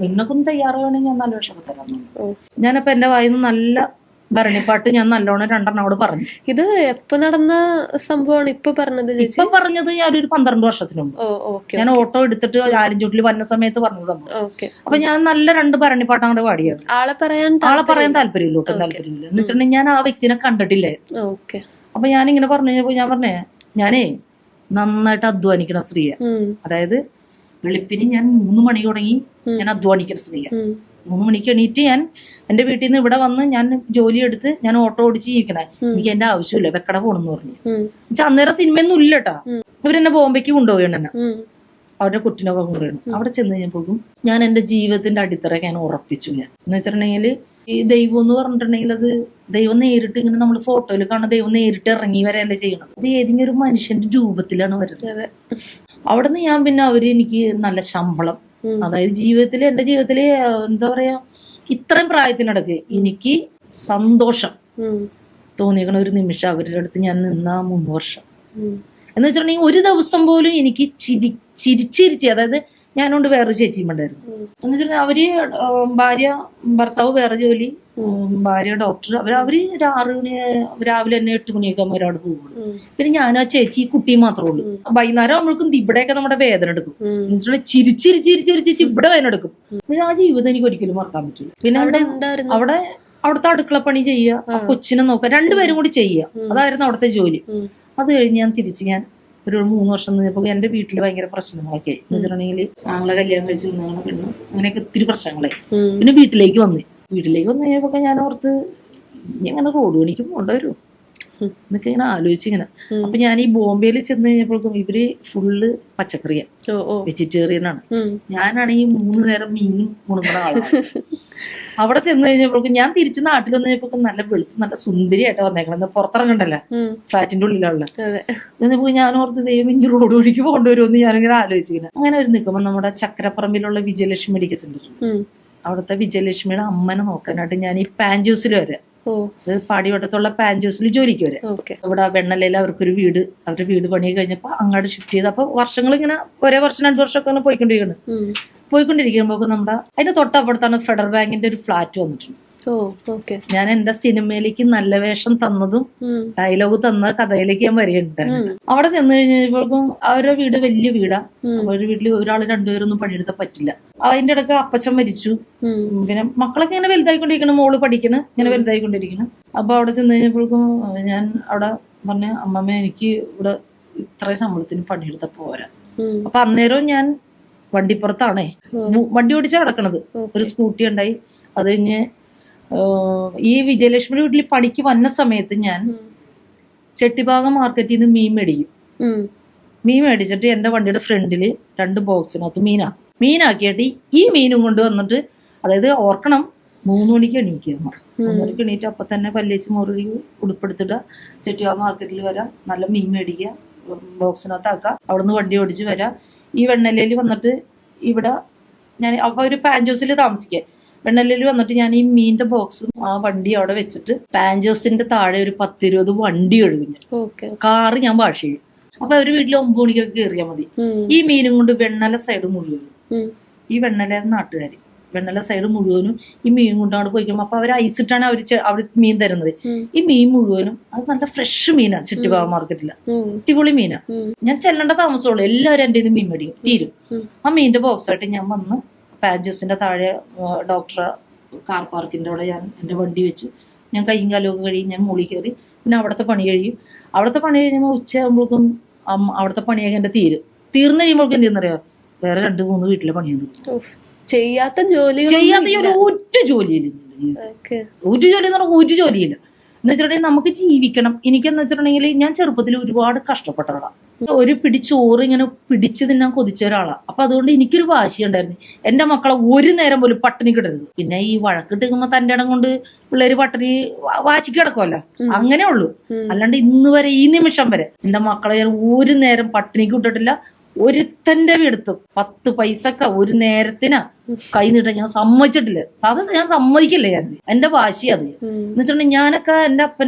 നിന്നൊക്കെ തയ്യാറാണെങ്കിൽ ഞാൻ നല്ല വേഷമൊക്കെ തരാം. ഞാനപ്പോ എന്റെ വായിന്ന് നല്ല ഭരണിപ്പാട്ട് ഞാൻ നല്ലോണം 2 അവിടെ പറഞ്ഞു. ഇത് എപ്പോ നടന്ന സംഭവമാണ് ഇപ്പൊ പറഞ്ഞത്? ഇപ്പൊ പറഞ്ഞത് ഞാനൊരു 12 വർഷത്തിന് മുമ്പ് ഞാൻ ഓട്ടോ എടുത്തിട്ട് ആലിഞ്ചോട്ടിൽ വന്ന സമയത്ത് പറഞ്ഞ സംഭവം. അപ്പൊ ഞാൻ നല്ല 2 ഭരണിപ്പാട്ട് അങ്ങോട്ട് പാടിയാണ്. ആളെ പറയാൻ താല്പര്യമില്ല, ഒട്ടും താല്പര്യമില്ല. എന്ന് വെച്ചിട്ടുണ്ടെങ്കിൽ ഞാൻ ആ വ്യക്തിനെ കണ്ടിട്ടില്ലേ. അപ്പൊ ഞാനിങ്ങനെ പറഞ്ഞപ്പോ ഞാൻ പറഞ്ഞേ, ഞാനേ നന്നായിട്ട് അധ്വാനിക്കുന്ന സ്ത്രീയാണ്. അതായത് വെളുപ്പിന് ഞാൻ 3 മണി തുടങ്ങി ഞാൻ അധ്വാനിക്കുന്ന സ്ത്രീയാണ്. 3 മണിക്ക് എണീറ്റ് ഞാൻ എന്റെ വീട്ടിൽ നിന്ന് ഇവിടെ വന്ന് ഞാൻ ജോലി എടുത്ത് ഞാൻ ഓട്ടോ ഓടിച്ച് ജീവിക്കണേ. എനിക്ക് എന്റെ ആവശ്യമില്ല, വെക്കട പോണെന്ന് പറഞ്ഞു. അന്നേരം സിനിമയൊന്നും ഇല്ല കേട്ടാ. ഇവരെന്നെ ബോംബെക്ക് കൊണ്ടുപോകണം എന്നെ, അവരുടെ കുട്ടിനൊക്കെ കൊണ്ടുപോകണം. അവിടെ ചെന്ന് കഴിഞ്ഞപ്പോഴും ഞാൻ എന്റെ ജീവിതത്തിന്റെ അടിത്തറ ഞാൻ ഉറപ്പിച്ചു. ഞാൻ എന്ന് വെച്ചിട്ടുണ്ടെങ്കിൽ ഈ ദൈവം എന്ന് പറഞ്ഞിട്ടുണ്ടെങ്കിൽ അത് ദൈവം നേരിട്ട് ഇങ്ങനെ നമ്മൾ ഫോട്ടോയിൽ കാണുന്ന ദൈവം നേരിട്ട് ഇറങ്ങി വരെയല്ലേ ചെയ്യണം. അത് ഏതെങ്കിലും ഒരു മനുഷ്യന്റെ രൂപത്തിലാണ് വരുന്നത്. അവിടെ നിന്ന് ഞാൻ പിന്നെ അവര് എനിക്ക് നല്ല ശമ്പളം, അതായത് ജീവിതത്തില് എന്റെ ജീവിതത്തില് എന്താ പറയാ ഇത്രയും പ്രായത്തിനിടക്ക് എനിക്ക് സന്തോഷം തോന്നിയേക്കണ ഒരു നിമിഷം അവരുടെ അടുത്ത് ഞാൻ നിന്ന 3 വർഷം എന്ന് വെച്ചിട്ടുണ്ടെങ്കിൽ ഒരു ദിവസം പോലും എനിക്ക് ചിരിച്ചിരിച്ച്, അതായത് ഞാനുണ്ട് വേറൊരു ചേച്ചിയും ഉണ്ടായിരുന്നു. എന്ന് വെച്ചിട്ടുണ്ടെങ്കിൽ അവര് ഭർത്താവ് വേറെ ജോലി, ഭാര്യ ഡോക്ടർ. അവര് 6 മണി രാവിലെ തന്നെ 8 മണിയൊക്കെ ആകുമ്പോൾ ഒരാൾ പോകുള്ളൂ. പിന്നെ ഞാനും ആ ചേച്ചി കുട്ടിയും മാത്രമേ ഉള്ളൂ. വൈകുന്നേരം നമ്മൾക്കും ഇവിടെയൊക്കെ നമ്മുടെ വേദന എടുക്കും. ചിരിച്ചിരിച്ചിരിച്ചിരിച്ച് ഇവിടെ വേദന എടുക്കും. ആ ജീവിതം എനിക്ക് ഒരിക്കലും മറക്കാൻ പറ്റില്ല. പിന്നെ അവിടുത്തെ അടുക്കളപ്പണി ചെയ്യുക, കൊച്ചിനെ നോക്കുക, രണ്ടുപേരും കൂടി ചെയ്യുക, അതായിരുന്നു അവിടുത്തെ ജോലി. അത് കഴിഞ്ഞ് ഞാൻ ഞാൻ ഒരു 3 വർഷം നിന്നപ്പോൾ എന്റെ വീട്ടിൽ ഭയങ്കര പ്രശ്നങ്ങളൊക്കെ ആയി. എന്ന് വെച്ചിട്ടുണ്ടെങ്കിൽ ഞങ്ങളെ കല്യാണം കഴിച്ച് ഞങ്ങളെ പെണ്ണു അങ്ങനെയൊക്കെ ഒത്തിരി പ്രശ്നങ്ങളായി. പിന്നെ വീട്ടിലേക്ക് വന്നു കഴിഞ്ഞപ്പോ ഞാൻ ഓർത്ത് ഇങ്ങനെ റോഡ് പണിക്ക് പോകേണ്ട വരും എന്നൊക്കെ ഇങ്ങനെ ആലോചിച്ചിങ്ങനെ. അപ്പൊ ഞാൻ ഈ ബോംബെയിൽ ചെന്ന് കഴിഞ്ഞപ്പോഴേക്കും ഇവര് ഫുള്ള് പച്ചക്കറിയാണ്, വെജിറ്റേറിയൻ ആണ്. ഞാനാണെങ്കിൽ 3 നേരം മീനും മുണുങ്ങണ ആളാണ്. അവിടെ ചെന്ന് കഴിഞ്ഞപ്പോഴേക്കും ഞാൻ തിരിച്ച് നാട്ടിൽ വന്നു കഴിഞ്ഞപ്പോഴേക്കും നല്ല വെളുത്ത് നല്ല സുന്ദരിയായിട്ട് വന്നേക്കണത്. പുറത്തിറങ്ങണ്ടല്ല, ഫ്ലാറ്റിന്റെ ഉള്ളിലുള്ള. എന്നിപ്പോ ഞാൻ ഓർത്ത് ദൈവം ഇനി റോഡ് വഴിക്ക് കൊണ്ടുവരുമെന്ന് ഞാനിങ്ങനെ ആലോചിച്ചിങ്ങനെ. അങ്ങനെ ഒരു നിൽക്കുമ്പോൾ നമ്മുടെ ചക്രപ്പറമ്പിലുള്ള വിജയലക്ഷ്മി മെഡിക്കൽ സെന്റർ, അവിടുത്തെ വിജയലക്ഷ്മിയുടെ അമ്മനെ നോക്കാനായിട്ട് ഞാൻ ഈ പാൻജൂസിൽ വരെ, പാടിവട്ടത്തുള്ള പാൻജൂസിൽ ജോലിക്ക് വരെ. ഇവിടെ വെണ്ണലയിൽ അവർക്കൊരു വീട്, അവരുടെ വീട് പണി കഴിഞ്ഞപ്പോ അങ്ങോട്ട് ഷിഫ്റ്റ് ചെയ്ത്. അപ്പൊ വർഷങ്ങൾ ഇങ്ങനെ ഒരേ വർഷം 2 വർഷമൊക്കെ അങ്ങനെ പോയിക്കൊണ്ടിരിക്കുമ്പോ നമ്മുടെ അതിന്റെ തൊട്ടപ്പുറത്താണ് ഫെഡറൽ ബാങ്കിന്റെ ഒരു ഫ്ലാറ്റ് വന്നിട്ടുണ്ട്. ഞാൻ എന്റെ സിനിമയിലേക്ക് നല്ല വേഷം തന്നതും ഡയലോഗ് തന്ന കഥയിലേക്ക് ഞാൻ വരികയുണ്ടായിരുന്നു. അവിടെ ചെന്ന് കഴിഞ്ഞപ്പോഴേക്കും അവരുടെ വീട് വലിയ വീടാ. അവരുടെ വീട്ടിൽ ഒരാൾ 2 പേരൊന്നും പണിയെടുത്താൽ പറ്റില്ല. അതിന്റെ ഇടയ്ക്ക് അപ്പച്ചൻ മരിച്ചു. പിന്നെ മക്കളൊക്കെ ഇങ്ങനെ വലുതായിക്കൊണ്ടിരിക്കണം, മോള് പഠിക്കണം, ഇങ്ങനെ വലുതായിക്കൊണ്ടിരിക്കണം. അപ്പൊ അവിടെ ചെന്ന് കഴിഞ്ഞപ്പോഴേക്കും ഞാൻ അവിടെ പറഞ്ഞ അമ്മമ്മ എനിക്ക് ഇവിടെ ഇത്ര ശമ്പളത്തിന് പണിയെടുത്ത പോരാ. അപ്പൊ അന്നേരവും ഞാൻ വണ്ടിപ്പുറത്താണേ വണ്ടി ഓടിച്ചാ കിടക്കണത്. ഒരു സ്കൂട്ടി ഉണ്ടായി. അത് കഴിഞ്ഞ് ഈ വിജയലക്ഷ്മിയുടെ വീട്ടിൽ പണിക്ക് വന്ന സമയത്ത് ഞാൻ ചെട്ടിഭാഗം മാർക്കറ്റിൽ നിന്ന് മീൻ മേടിക്കും. മീൻ മേടിച്ചിട്ട് എന്റെ വണ്ടിയുടെ ഫ്രണ്ടില് 2 ബോക്സിനകത്ത് മീനാക്കിയിട്ട് ഈ മീനും കൊണ്ട് വന്നിട്ട്, അതായത് ഓർക്കണം 3 മണിക്ക് എണീക്കുക. 3 മണിക്ക് എണീറ്റ് അപ്പൊ തന്നെ പല്ലേച്ച് മുറി ഉടുപ്പെടുത്തിടുക, ചെട്ടിഭാഗം മാർക്കറ്റിൽ വരാം, നല്ല മീൻ മേടിക്കുക, ബോക്സിനകത്ത് ആക്കുക, അവിടെ നിന്ന് വണ്ടി ഓടിച്ച് വരാം. ഈ വെണ്ണലയിൽ വന്നിട്ട് ഇവിടെ ഞാൻ അപ്പൊ ഒരു പാൻജോസിൽ താമസിക്കുക. വെണ്ണലയിൽ വന്നിട്ട് ഞാൻ ഈ മീനിന്റെ ബോക്സും ആ വണ്ടി അവിടെ വെച്ചിട്ട് പാൻജോസിന്റെ താഴെ ഒരു 10-20 വണ്ടി കഴുകും. കാറ് ഞാൻ വാഷ് ചെയ്യും. അപ്പൊ ഒരു വീട്ടിൽ 9 മണിക്കൊക്കെ കയറിയാൽ മതി. ഈ മീനും കൊണ്ട് വെണ്ണല സൈഡ് മുഴുവനും, ഈ വെണ്ണല നാട്ടുകാർ വെണ്ണല സൈഡ് മുഴുവനും ഈ മീൻ കൊണ്ട് അവിടെ പോയിക്കുമ്പോ അപ്പൊ അവർ ഐസിട്ടാണ് അവർ മീൻ തരുന്നത്. ഈ മീൻ മുഴുവനും അത് നല്ല ഫ്രഷ് മീനാണ്. ചെട്ടിഭാഗ മാർക്കറ്റില് അടിപൊളി മീനാ. ഞാൻ ചെല്ലേണ്ട താമസമുള്ളൂ, എല്ലാവരും എന്റെ ഇത് മീൻ മേടിക്കും, തീരും. ആ മീനിന്റെ ബോക്സായിട്ട് ഞാൻ വന്ന് പാൻജൂസിന്റെ താഴെ ഡോക്ടർ കാർ പാർക്കിന്റെ അവിടെ ഞാൻ എന്റെ വണ്ടി വെച്ച് ഞാൻ കൈയും കാലമൊക്കെ കഴിയും. ഞാൻ മുകളിൽ കയറി പിന്നെ അവിടുത്തെ പണി കഴിയും. അവിടുത്തെ പണി കഴിയുമ്പോൾ ഉച്ചയാകുമ്പോഴേക്കും അവിടുത്തെ പണിയൊക്കെ എന്റെ തീർന്നു കഴിയുമ്പോഴേക്കും എന്ത് ചെയ്യുന്നറിയോ, വേറെ 2-3 വീട്ടിലെ പണിയുണ്ട്. ചെയ്യാത്ത ജോലി ഒറ്റ ജോലിയില്ല, ഒരു ജോലിയില്ല. എന്ന് വെച്ചിട്ടുണ്ടെങ്കിൽ നമുക്ക് ജീവിക്കണം. എനിക്കെന്ന് വെച്ചിട്ടുണ്ടെങ്കിൽ ഞാൻ ചെറുപ്പത്തിൽ ഒരുപാട് കഷ്ടപ്പെട്ട ഒരാളാണ്. ഒരു പിടിച്ചോറ് ഇങ്ങനെ പിടിച്ചു തിന്നാൻ കൊതിച്ച ഒരാളാണ്. അപ്പൊ അതുകൊണ്ട് എനിക്കൊരു വാശിയുണ്ടായിരുന്നു, എന്റെ മക്കളെ ഒരു നേരം പോലും പട്ടിണി കിടരുത്. പിന്നെ ഈ വഴക്കിട്ടുമ്പോ തന്റെ ഇടം കൊണ്ട് പിള്ളേര് പട്ടിണി വാശിക്ക് കിടക്കുമല്ലോ, അങ്ങനെ ഉള്ളൂ. അല്ലാണ്ട് ഇന്ന് വരെ ഈ നിമിഷം വരെ എന്റെ മക്കളെ ഞാൻ ഒരു നേരം പട്ടിണിക്ക് വിട്ടിട്ടില്ല. ഒരുത്തന്റെ അടുത്തും 10 പൈസക്ക ഒരു നേരത്തിനാ കൈ നീട്ടാൻ ഞാൻ സമ്മതിച്ചിട്ടില്ല. സാധാരണ ഞാൻ സമ്മതിക്കില്ലേ, ഞാൻ എന്റെ വാശി അത്. എന്ന് വെച്ചിട്ടുണ്ടെങ്കിൽ ഞാനൊക്കെ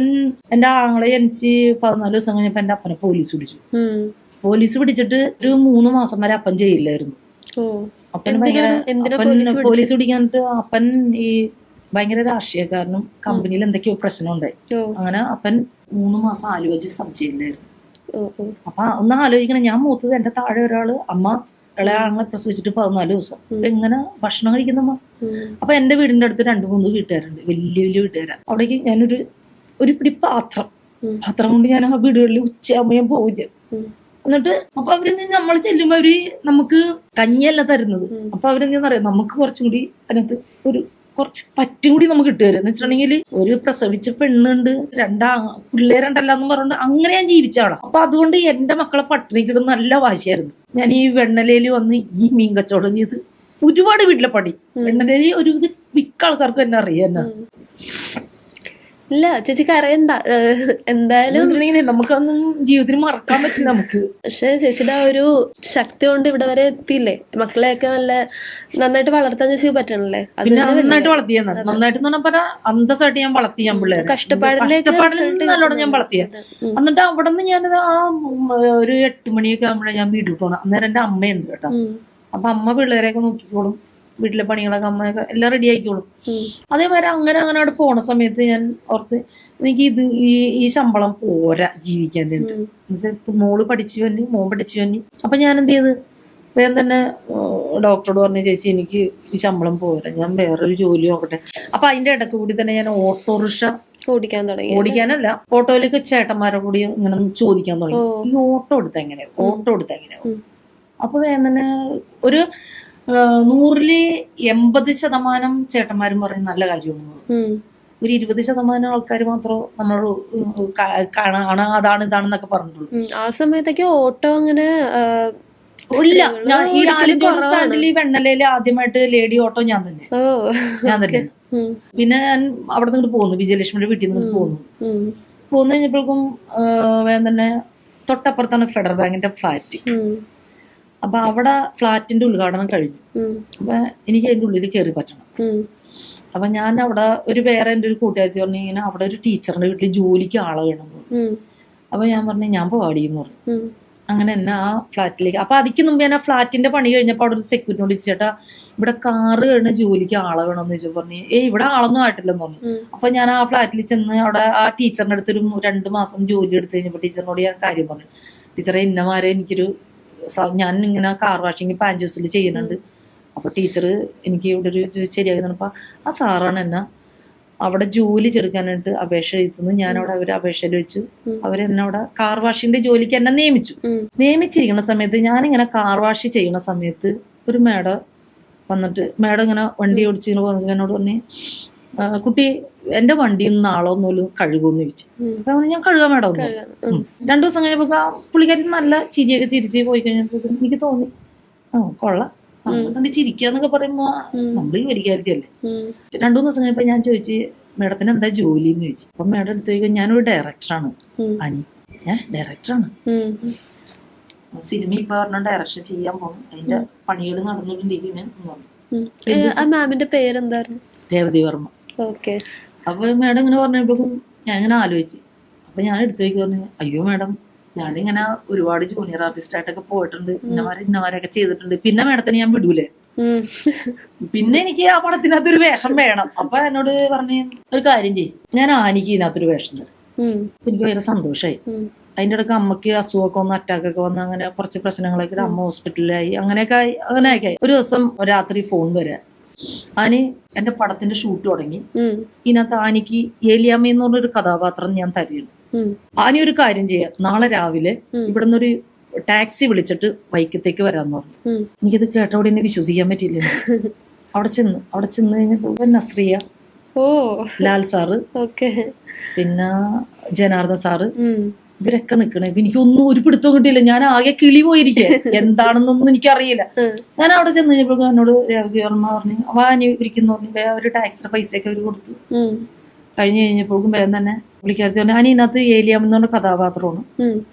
എന്റെ ആങ്ങളെ ജനിച്ച് 14 ദിവസം കഴിഞ്ഞപ്പോ എന്റെ അപ്പനെ പോലീസ് പിടിച്ചു. പോലീസ് പിടിച്ചിട്ട് ഒരു 3 മാസം വരെ അപ്പൻ ചെയ്യില്ലായിരുന്നു. അപ്പൻ പോലീസ് പിടിക്കാനിട്ട് അപ്പൻ ഈ ഭയങ്കര രാഷ്ട്രീയക്കാരനും കമ്പനിയിൽ എന്തൊക്കെയോ പ്രശ്നം ഉണ്ടായി. അങ്ങനെ അപ്പൻ 3 മാസം ആലോചിച്ച് സംശയമില്ലായിരുന്നു. അപ്പൊ ഒന്ന് ആലോചിക്കണം, ഞാൻ മൂത്തത്, എന്റെ താഴെ ഒരാള് അമ്മ ഇളയ ആളെ പ്രസവിച്ചിട്ട് 14 ദിവസം. എങ്ങനെ ഭക്ഷണം കഴിക്കുന്നമ്മ? അപ്പൊ എന്റെ വീടിന്റെ അടുത്ത് 2-3 വീട്ടുകാരുണ്ട്, വലിയ വീട്ടുകാരാണ്. അവിടേക്ക് ഞാനൊരു പിടി പാത്രം കൊണ്ട് ഞാൻ ആ വീടുകളിൽ ഉച്ചയാകുമ്പോ ഞാൻ പോവില്ല. എന്നിട്ട് അപ്പൊ അവര് നമ്മൾ ചെല്ലുമ്പോ അവര് നമുക്ക് കഞ്ഞിയല്ല തരുന്നത്. അപ്പൊ അവരെന്താ പറയാ, നമുക്ക് കുറച്ചും കൂടി അതിനകത്ത് ഒരു കുറച്ച് പറ്റും കൂടി നമുക്ക് കിട്ടുവരും. എന്ന് വെച്ചിട്ടുണ്ടെങ്കിൽ ഒരു പ്രസവിച്ച പെണ്ണുണ്ട്, പിള്ളേരുണ്ടല്ലോ എന്ന് പറഞ്ഞിട്ട് അങ്ങനെ ഞാൻ ജീവിച്ചാണ്. അപ്പൊ അതുകൊണ്ട് എന്റെ മക്കളെ പട്ടിണിക്കിടുന്ന നല്ല വാശിയായിരുന്നു. ഞാൻ ഈ വെണ്ണലയിൽ വന്ന് ഈ മീൻ കച്ചവടം ചെയ്ത് ഒരുപാട് വീട്ടിലെ പണി. വെണ്ണലയിൽ ഒരു ഇത് മിക്ക ആൾക്കാർക്കും എന്നെ അറിയാം. ഇല്ല ചേച്ചിക്ക് അറിയണ്ട, എന്തായാലും നമുക്കൊന്നും ജീവിതത്തിൽ മറക്കാൻ പറ്റില്ല നമുക്ക്. പക്ഷെ ചേച്ചിയുടെ ആ ഒരു ശക്തി കൊണ്ട് ഇവിടെ വരെ എത്തിയില്ലേ, മക്കളെയൊക്കെ നല്ല നന്നായിട്ട് വളർത്താൻ ചേച്ചിക്ക് പറ്റണല്ലേ. പിന്നെ നന്നായിട്ട് വളർത്തിയെന്നാണ്, നന്നായിട്ട് പറഞ്ഞാൽ അന്തസ്സായിട്ട് ഞാൻ വളർത്തിയാൻ പിള്ളേരെ, കഷ്ടപ്പാടിൽ നല്ലോണം ഞാൻ വളർത്തിയ. എന്നിട്ട് അവിടെ നിന്ന് ഞാനത് ആ ഒരു 8 മണിയൊക്കെ ആകുമ്പോഴേ ഞാൻ വീട്ടിൽ പോകണം. അന്നേരം എന്റെ അമ്മയുണ്ട് കേട്ടോ. അപ്പൊ അമ്മ പിള്ളേരെയൊക്കെ നോക്കിക്കോളും, വീട്ടിലെ പണികളൊക്കെ അമ്മയൊക്കെ എല്ലാം റെഡി ആയിക്കോളും. അതേമാതിരി അങ്ങനെ അവിടെ പോണ സമയത്ത് ഞാൻ ഓർത്ത് എനിക്ക് ഈ ശമ്പളം പോരാ ജീവിക്കാൻ വേണ്ടിട്ട്. ഇപ്പൊ മോള് പഠിച്ചു വന്നി, മോൻ പഠിച്ചു വന്നി. അപ്പൊ ഞാൻ എന്ത് ചെയ്ത് വേഗം തന്നെ ഡോക്ടറോട് പറഞ്ഞു, ചേച്ചി എനിക്ക് ഈ ശമ്പളം പോരാ, ഞാൻ വേറൊരു ജോലി നോക്കട്ടെ. അപ്പൊ അതിന്റെ ഇടയ്ക്ക് കൂടി തന്നെ ഞാൻ ഓട്ടോറിക്ഷ ഓടിക്കാൻ തുടങ്ങി. ഓടിക്കാനല്ല, ഓട്ടോയിലേക്ക് ചേട്ടന്മാരെ കൂടി ഇങ്ങനെ ചോദിക്കാൻ തുടങ്ങി, ഈ ഓട്ടോ എടുത്ത എങ്ങനെയാ. അപ്പൊ വേഗം തന്നെ ഒരു 100-ൽ 80% ചേട്ടന്മാരും പറയും നല്ല കാര്യമാണ്. ഒരു 20% ആൾക്കാർ മാത്രം നമ്മൾ കാണാണ് അതാണ് ഇതാണെന്നൊക്കെ പറഞ്ഞിട്ടുള്ളൂ. ആ സമയത്തൊക്കെ ഓട്ടോ അങ്ങനെ ഇല്ല. ഞാൻ ഈ ആലഞ്ചോട് സ്റ്റാൻഡിൽ വെണ്ണലയില് ആദ്യമായിട്ട് ലേഡി ഓട്ടോ ഞാൻ തന്നെ. പിന്നെ ഞാൻ അവിടെ നിന്ന് പോന്നു, വിജയലക്ഷ്മിയുടെ വീട്ടിൽ നിന്ന് പോന്നു കഴിഞ്ഞപ്പോഴേക്കും വേഗം തന്നെ തൊട്ടപ്പുറത്താണ് ഫെഡറൽ ബാങ്കിന്റെ ഫ്ലാറ്റ്. അപ്പൊ അവിടെ ഫ്ലാറ്റിന്റെ ഉദ്ഘാടനം കഴിഞ്ഞു. അപ്പൊ എനിക്ക് അതിന്റെ ഉള്ളിൽ കയറി പറ്റണം. അപ്പൊ ഞാൻ അവിടെ വേറെ എന്റെ ഒരു കൂട്ടുകാരി പറഞ്ഞു, ഇങ്ങനെ അവിടെ ഒരു ടീച്ചറിന്റെ വീട്ടിൽ ജോലിക്ക് ആളെ വേണമെന്ന്. അപ്പൊ ഞാൻ പറഞ്ഞു ഞാൻ പാടിയെന്ന് പറഞ്ഞു. അങ്ങനെ എന്നെ ആ ഫ്ലാറ്റിലേക്ക്, അപ്പൊ അതിക്ക് മുമ്പ് ഞാൻ ആ ഫ്ലാറ്റിന്റെ പണി കഴിഞ്ഞപ്പോ അവിടെ ഒരു സെക്യൂരിറ്റിനോട് ചേട്ടാ ഇവിടെ കാറ് കഴിഞ്ഞ ജോലിക്ക് ആളെ വേണമെന്ന് ചോദിച്ചു. പറഞ്ഞു ഇവിടെ ആളൊന്നും ആയിട്ടില്ലെന്ന് പറഞ്ഞു. അപ്പൊ ഞാൻ ആ ഫ്ലാറ്റിൽ ചെന്ന് അവിടെ ആ ടീച്ചറിന്റെ അടുത്തൊരു 2 മാസം ജോലി എടുത്തു കഴിഞ്ഞപ്പോ ടീച്ചറിനോട് ഞാൻ കാര്യം പറഞ്ഞു, ടീച്ചറെ ഇന്നമാരെ എനിക്കൊരു ഞാൻ ഇങ്ങനെ കാർ വാഷിങ് പാഞ്ചൂസിൽ ചെയ്യുന്നുണ്ട്. അപ്പൊ ടീച്ചർ എനിക്ക് ഇവിടെ ഒരു ശരിയാക്കി തന്നപ്പോ ആ സാറാണ് എന്നെ അവിടെ ജോലി ചെറുക്കാനായിട്ട് അപേക്ഷ എഴുതുന്നത്. ഞാൻ അവിടെ അവര് അപേക്ഷയിൽ വെച്ചു. അവരെന്നെ അവിടെ കാർ വാഷിന്റെ ജോലിക്ക് എന്നെ നിയമിച്ചിരിക്കുന്ന സമയത്ത് ഞാനിങ്ങനെ കാർ വാഷ് ചെയ്യുന്ന സമയത്ത് ഒരു മേഡം വന്നിട്ട്, മേഡം ഇങ്ങനെ വണ്ടി ഓടിച്ചിങ്ങനെ വന്നിട്ട് എന്നോട് പറഞ്ഞു, കുട്ടി എന്റെ വണ്ടി നാളൊന്നും കഴുകുമെന്ന് ചോദിച്ചു. അപ്പൊ ഞാൻ കഴുകാൻ മേഡം ഒന്ന് 2 ദിവസം കഴിഞ്ഞപ്പോ പുള്ളിക്കാരി നല്ല ചിരിയൊക്കെ ചിരിച്ച് പോയി കഴിഞ്ഞപ്പോ എനിക്ക് തോന്നി കൊള്ളാം, കണ്ട് ചിരിക്കാന്നൊക്കെ പറയുമ്പോ നമ്മള് ജോലിക്കാരിക്കല്ലേ. 2-3 ദിവസം കഴിഞ്ഞപ്പോ ഞാൻ ചോദിച്ചു മേഡത്തിന് എന്താ ജോലി എന്ന് ചോദിച്ചു. അപ്പൊ മേഡം എടുത്ത് ചോദിക്കും ഞാനൊരു ഡയറക്ടറാണ്. ഡയറക്ടറാണ്, സിനിമ ഇപ്പൊ പറഞ്ഞ ഡയറക്ഷൻ ചെയ്യാൻ പോകും, അതിന്റെ പണികൾ നടന്നുകൊണ്ടിരിക്കുന്നു. മാമിന്റെ പേരെന്തായിരുന്നു? രേവതി വർമ്മ. അപ്പൊ മേഡം ഇങ്ങനെ പറഞ്ഞപ്പോഴും ഞാൻ ഇങ്ങനെ ആലോചിച്ചു. അപ്പൊ ഞാൻ എടുത്തു വയ്ക്ക് പറഞ്ഞു, അയ്യോ മേഡം ഞാനിങ്ങനെ ഒരുപാട് ജൂനിയർ ആർട്ടിസ്റ്റ് ആയിട്ടൊക്കെ പോയിട്ടുണ്ട്, ഇന്നമാരൊക്കെ ചെയ്തിട്ടുണ്ട്, പിന്നെ മേഡത്തിന് ഞാൻ വിടൂലേ, പിന്നെ എനിക്ക് ആ പടത്തിനകത്തൊരു വേഷം വേണം. അപ്പൊ എന്നോട് പറഞ്ഞ് ഒരു കാര്യം ചെയ്യും, ഞാൻ ആനിക്ക് ഇതിനകത്തൊരു വേഷം തരും. എനിക്ക് ഭയങ്കര സന്തോഷമായി. അതിന്റെ ഇടയ്ക്ക് അമ്മക്ക് അസുഖമൊക്കെ വന്ന്, അറ്റാക്കൊക്കെ വന്ന്, അങ്ങനെ കുറച്ച് പ്രശ്നങ്ങളൊക്കെ, അമ്മ ഹോസ്പിറ്റലിലായി, അങ്ങനെയൊക്കെ ആയി. ഒരു ദിവസം രാത്രി ഫോൺ വരാ, ആനി എന്റെ പടത്തിന്റെ ഷൂട്ട് തുടങ്ങി, ഇതിനകത്ത് ആനിക്ക് ഏലിയാമ്മ എന്ന് പറഞ്ഞൊരു കഥാപാത്രം ഞാൻ തരുന്നു. ആനി ഒരു കാര്യം ചെയ്യാം, നാളെ രാവിലെ ഇവിടെ നിന്നൊരു ടാക്സി വിളിച്ചിട്ട് വൈക്കത്തേക്ക് വരാന്ന് പറഞ്ഞു. എനിക്കത് കേട്ടോടെ എന്നെ വിശ്വസിക്കാൻ പറ്റില്ല. അവിടെ ചെന്ന് കഴിഞ്ഞപ്പോ നസ്രിയ, ലാൽ സാറ്, പിന്നെ ജനാർദ്ദൻ സാറ്, ഇവരൊക്കെ നിക്കണേ. എനിക്കൊന്നും ഒരു പിടുത്തവും കിട്ടിയില്ല, ഞാൻ ആകെ കിളി പോയിരിക്കേ, എന്താണെന്നൊന്നും എനിക്കറിയില്ല. ഞാൻ അവിടെ ചെന്ന് കഴിഞ്ഞപ്പോഴേക്കും എന്നോട് രേവതി വർമ്മ പറഞ്ഞു വാനി ഇരിക്കുന്നു പറഞ്ഞു. ഒരു ടാക്സിയുടെ പൈസയൊക്കെ അവര് കൊടുത്തു. കഴിഞ്ഞപ്പോഴേക്കും വേഗം തന്നെ പുള്ളിക്കാരത്തി പറഞ്ഞു ഞാൻ ഇതിനകത്ത് ഏലിയാം എന്ന് പറഞ്ഞ കഥാപാത്രമാണ്,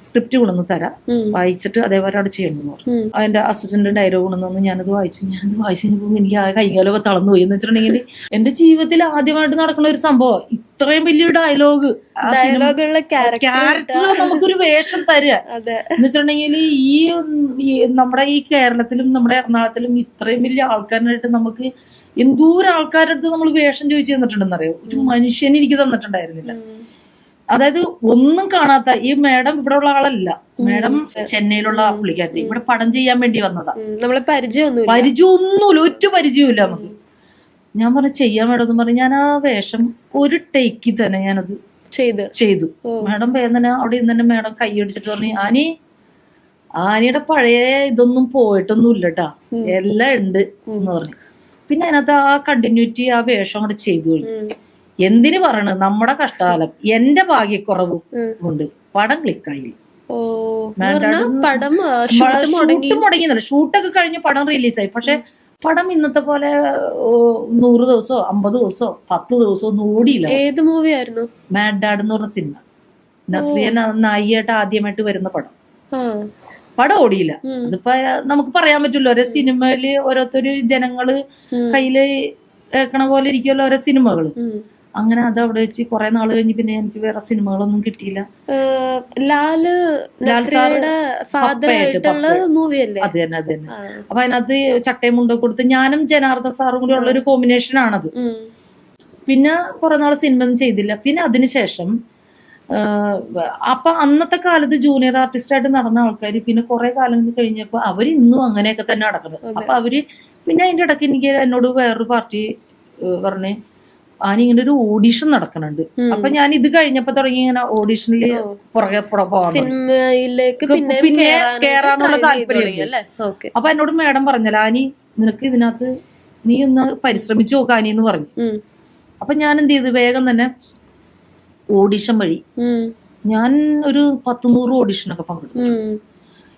സ്ക്രിപ്റ്റ് കൊണ്ടുവന്ന് തരാം, വായിച്ചിട്ട് അതേപോലെ അവിടെ ചെയ്യണമെന്ന് പറഞ്ഞു. അതിന്റെ അസിസ്റ്റന്റ് ഡയലോഗ് കൊണ്ടുവന്നു. ഞാനത് വായിച്ചു കഴിഞ്ഞപ്പോൾ എനിക്ക് ആ കൈകാലമൊക്കെ തളർന്നു പോയി. എന്ന് വെച്ചിട്ടുണ്ടെങ്കിൽ എന്റെ ജീവിതത്തിൽ ആദ്യമായിട്ട് നടക്കുന്ന ഒരു സംഭവം, ഇത്രയും വലിയൊരു ക്യാരക്ടർ നമുക്കൊരു വേഷം തരിക എന്ന് വെച്ചിട്ടുണ്ടെങ്കിൽ ഈ നമ്മുടെ ഈ കേരളത്തിലും നമ്മുടെ എറണാകുളത്തിലും ഇത്രയും വലിയ ആൾക്കാരായിട്ട് നമുക്ക് എന്തോരം ആൾക്കാരുടെ അടുത്ത് നമ്മൾ വേഷം ചോദിച്ചു തന്നിട്ടുണ്ടെന്നറിയോ. ഒരു മനുഷ്യന് എനിക്ക് തന്നിട്ടുണ്ടായിരുന്നില്ല. അതായത് ഒന്നും കാണാത്ത ഈ മേഡം ഇവിടെ ഉള്ള ആളല്ല, മേഡം ചെന്നൈയിലുള്ള പുള്ളിക്കാരത്തി ഇവിടെ പടം ചെയ്യാൻ വേണ്ടി വന്നതാ. നമ്മളെ പരിചയമൊന്നുമില്ല, ഒരു പരിചയമില്ല നമുക്ക്. ഞാൻ പറഞ്ഞു ചെയ്യാൻ മേഡം എന്ന് പറഞ്ഞു. ഞാൻ ആ വേഷം ഒരു ടേക്കിൽ തന്നെ ഞാനത് ചെയ്തു. മേഡം വേദന അവിടെ ഇന്ന് തന്നെ മേഡം കൈ അടിച്ചിട്ട് പറഞ്ഞു ആനി ആനിയുടെ പഴയ ഇതൊന്നും പോയിട്ടൊന്നും ഇല്ലട്ടാ, എല്ലാം ഉണ്ട് എന്ന് പറഞ്ഞു. പിന്നെ അതിനകത്ത് ആ കണ്ടിന്യൂറ്റി, ആ വേഷം അങ്ങോട്ട് ചെയ്തു കഴിഞ്ഞു. എന്തിനു പറയണ, നമ്മുടെ കഷ്ടകാലം, എന്റെ ഭാഗ്യക്കുറവും കൊണ്ട് പടം ക്ലിക്കായി. മുടങ്ങിയതല്ല, ഷൂട്ടൊക്കെ കഴിഞ്ഞ് പടം റിലീസായി. പക്ഷെ പടം ഇന്നത്തെ പോലെ 100 ദിവസമോ 50 ദിവസമോ 10 ദിവസമോ ഒന്നും ഓടിയില്ല. ഏത് മൂവിയായിരുന്നു? മാഡ് ഡാഡ് എന്ന് പറഞ്ഞ സിനിമ, നസ്രിയ നായികയായിട്ട് ആദ്യമായിട്ട് വരുന്ന പടം. പടം ഓടിയില്ല. അതിപ്പോ നമുക്ക് പറയാൻ പറ്റില്ല, ഓരോ സിനിമയില് ഓരോരുത്തര് ജനങ്ങള് കയ്യില് കേൾക്കണ പോലെ ഇരിക്കുമല്ലോ ഓരോ സിനിമകള്. അങ്ങനെ അത് അവിടെ വെച്ച് കുറെ നാള് കഴിഞ്ഞ് പിന്നെ എനിക്ക് വേറെ സിനിമകളൊന്നും കിട്ടിയില്ല. ലാൽ സാറുടെ മൂവിയല്ലേ? അത് തന്നെ, അത് തന്നെ. അപ്പൊ അതിനകത്ത് ചട്ടയും മുണ്ടൊക്കെ കൊടുത്ത് ഞാനും ജനാർദ്ദൻ സാറും കൂടി ഉള്ള ഒരു കോമ്പിനേഷൻ ആണത്. പിന്നെ കുറെ നാള് സിനിമ ഒന്നും ചെയ്തില്ല. പിന്നെ അതിനുശേഷം അപ്പൊ അന്നത്തെ കാലത്ത് ജൂനിയർ ആർട്ടിസ്റ്റ് ആയിട്ട് നടന്ന ആൾക്കാർ പിന്നെ കുറെ കാലം കഴിഞ്ഞപ്പോ അവര് ഇന്നും അങ്ങനെയൊക്കെ തന്നെ നടക്കുന്നത്. അപ്പൊ അവര് പിന്നെ അതിന്റെ ഇടയ്ക്ക് എനിക്ക് എന്നോട് വേറൊരു പാർട്ടി പറഞ്ഞ് ഇങ്ങനെ ഒരു ഓഡീഷൻ നടക്കണുണ്ട്. അപ്പൊ ഞാൻ ഇത് കഴിഞ്ഞപ്പോ തുടങ്ങി ഇങ്ങനെ ഓഡീഷനിൽ പുറകെ പോകാൻ, പിന്നെ കേറാനുള്ള താല്പര്യം. അപ്പൊ എന്നോട് മേഡം പറഞ്ഞല്ലോ, ആനി നിനക്ക് ഇതിനകത്ത് നീ ഒന്ന് പരിശ്രമിച്ചു നോക്കാനി എന്ന് പറഞ്ഞു. അപ്പൊ ഞാൻ എന്ത് ചെയ്തു, വേഗം തന്നെ ഓഡിഷൻ വഴി ഞാൻ ഒരു 100 ഓഡിഷനൊക്കെ പങ്കെടുത്തു.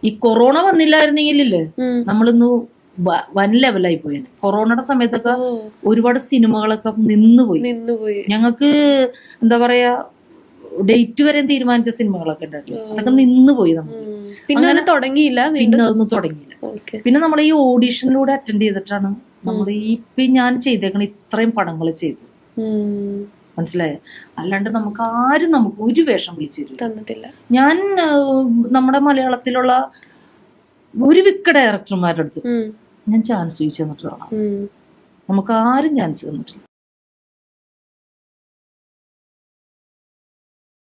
ഈ കൊറോണ വന്നില്ലായിരുന്നെങ്കിലല്ലേ നമ്മളിന്ന് വൻ ലെവലായി പോയേനെ. കൊറോണയുടെ സമയത്തൊക്കെ ഒരുപാട് സിനിമകളൊക്കെ നിന്നുപോയി. ഞങ്ങൾക്ക് എന്താ പറയാ, ഡേറ്റ് വരെ തീരുമാനിച്ച സിനിമകളൊക്കെ ഉണ്ടായിരുന്നു, അതൊക്കെ നിന്നുപോയി. നമ്മൾ പിന്നെ അതൊന്നും തുടങ്ങിയില്ല. പിന്നെ നമ്മൾ ഈ ഓഡീഷനിലൂടെ അറ്റൻഡ് ചെയ്തിട്ടാണ് നമ്മൾ ഇപ്പൊ ഞാൻ ചെയ്തേക്കണ ഇത്രയും പടങ്ങൾ ചെയ്തു. മനസ്സിലായോ? അല്ലാണ്ട് നമുക്ക് ഒരു വേഷം വിളിച്ചു തന്നിട്ടില്ല. ഞാൻ നമ്മുടെ മലയാളത്തിലുള്ള ഒരു മിക്ക ഡയറക്ടർമാരുടെ അടുത്ത് ഞാൻ ചാൻസ് ചോദിച്ചു തന്നിട്ടുള്ളതാണ്. നമുക്ക് ആരും ചാൻസ് തന്നിട്ടില്ല.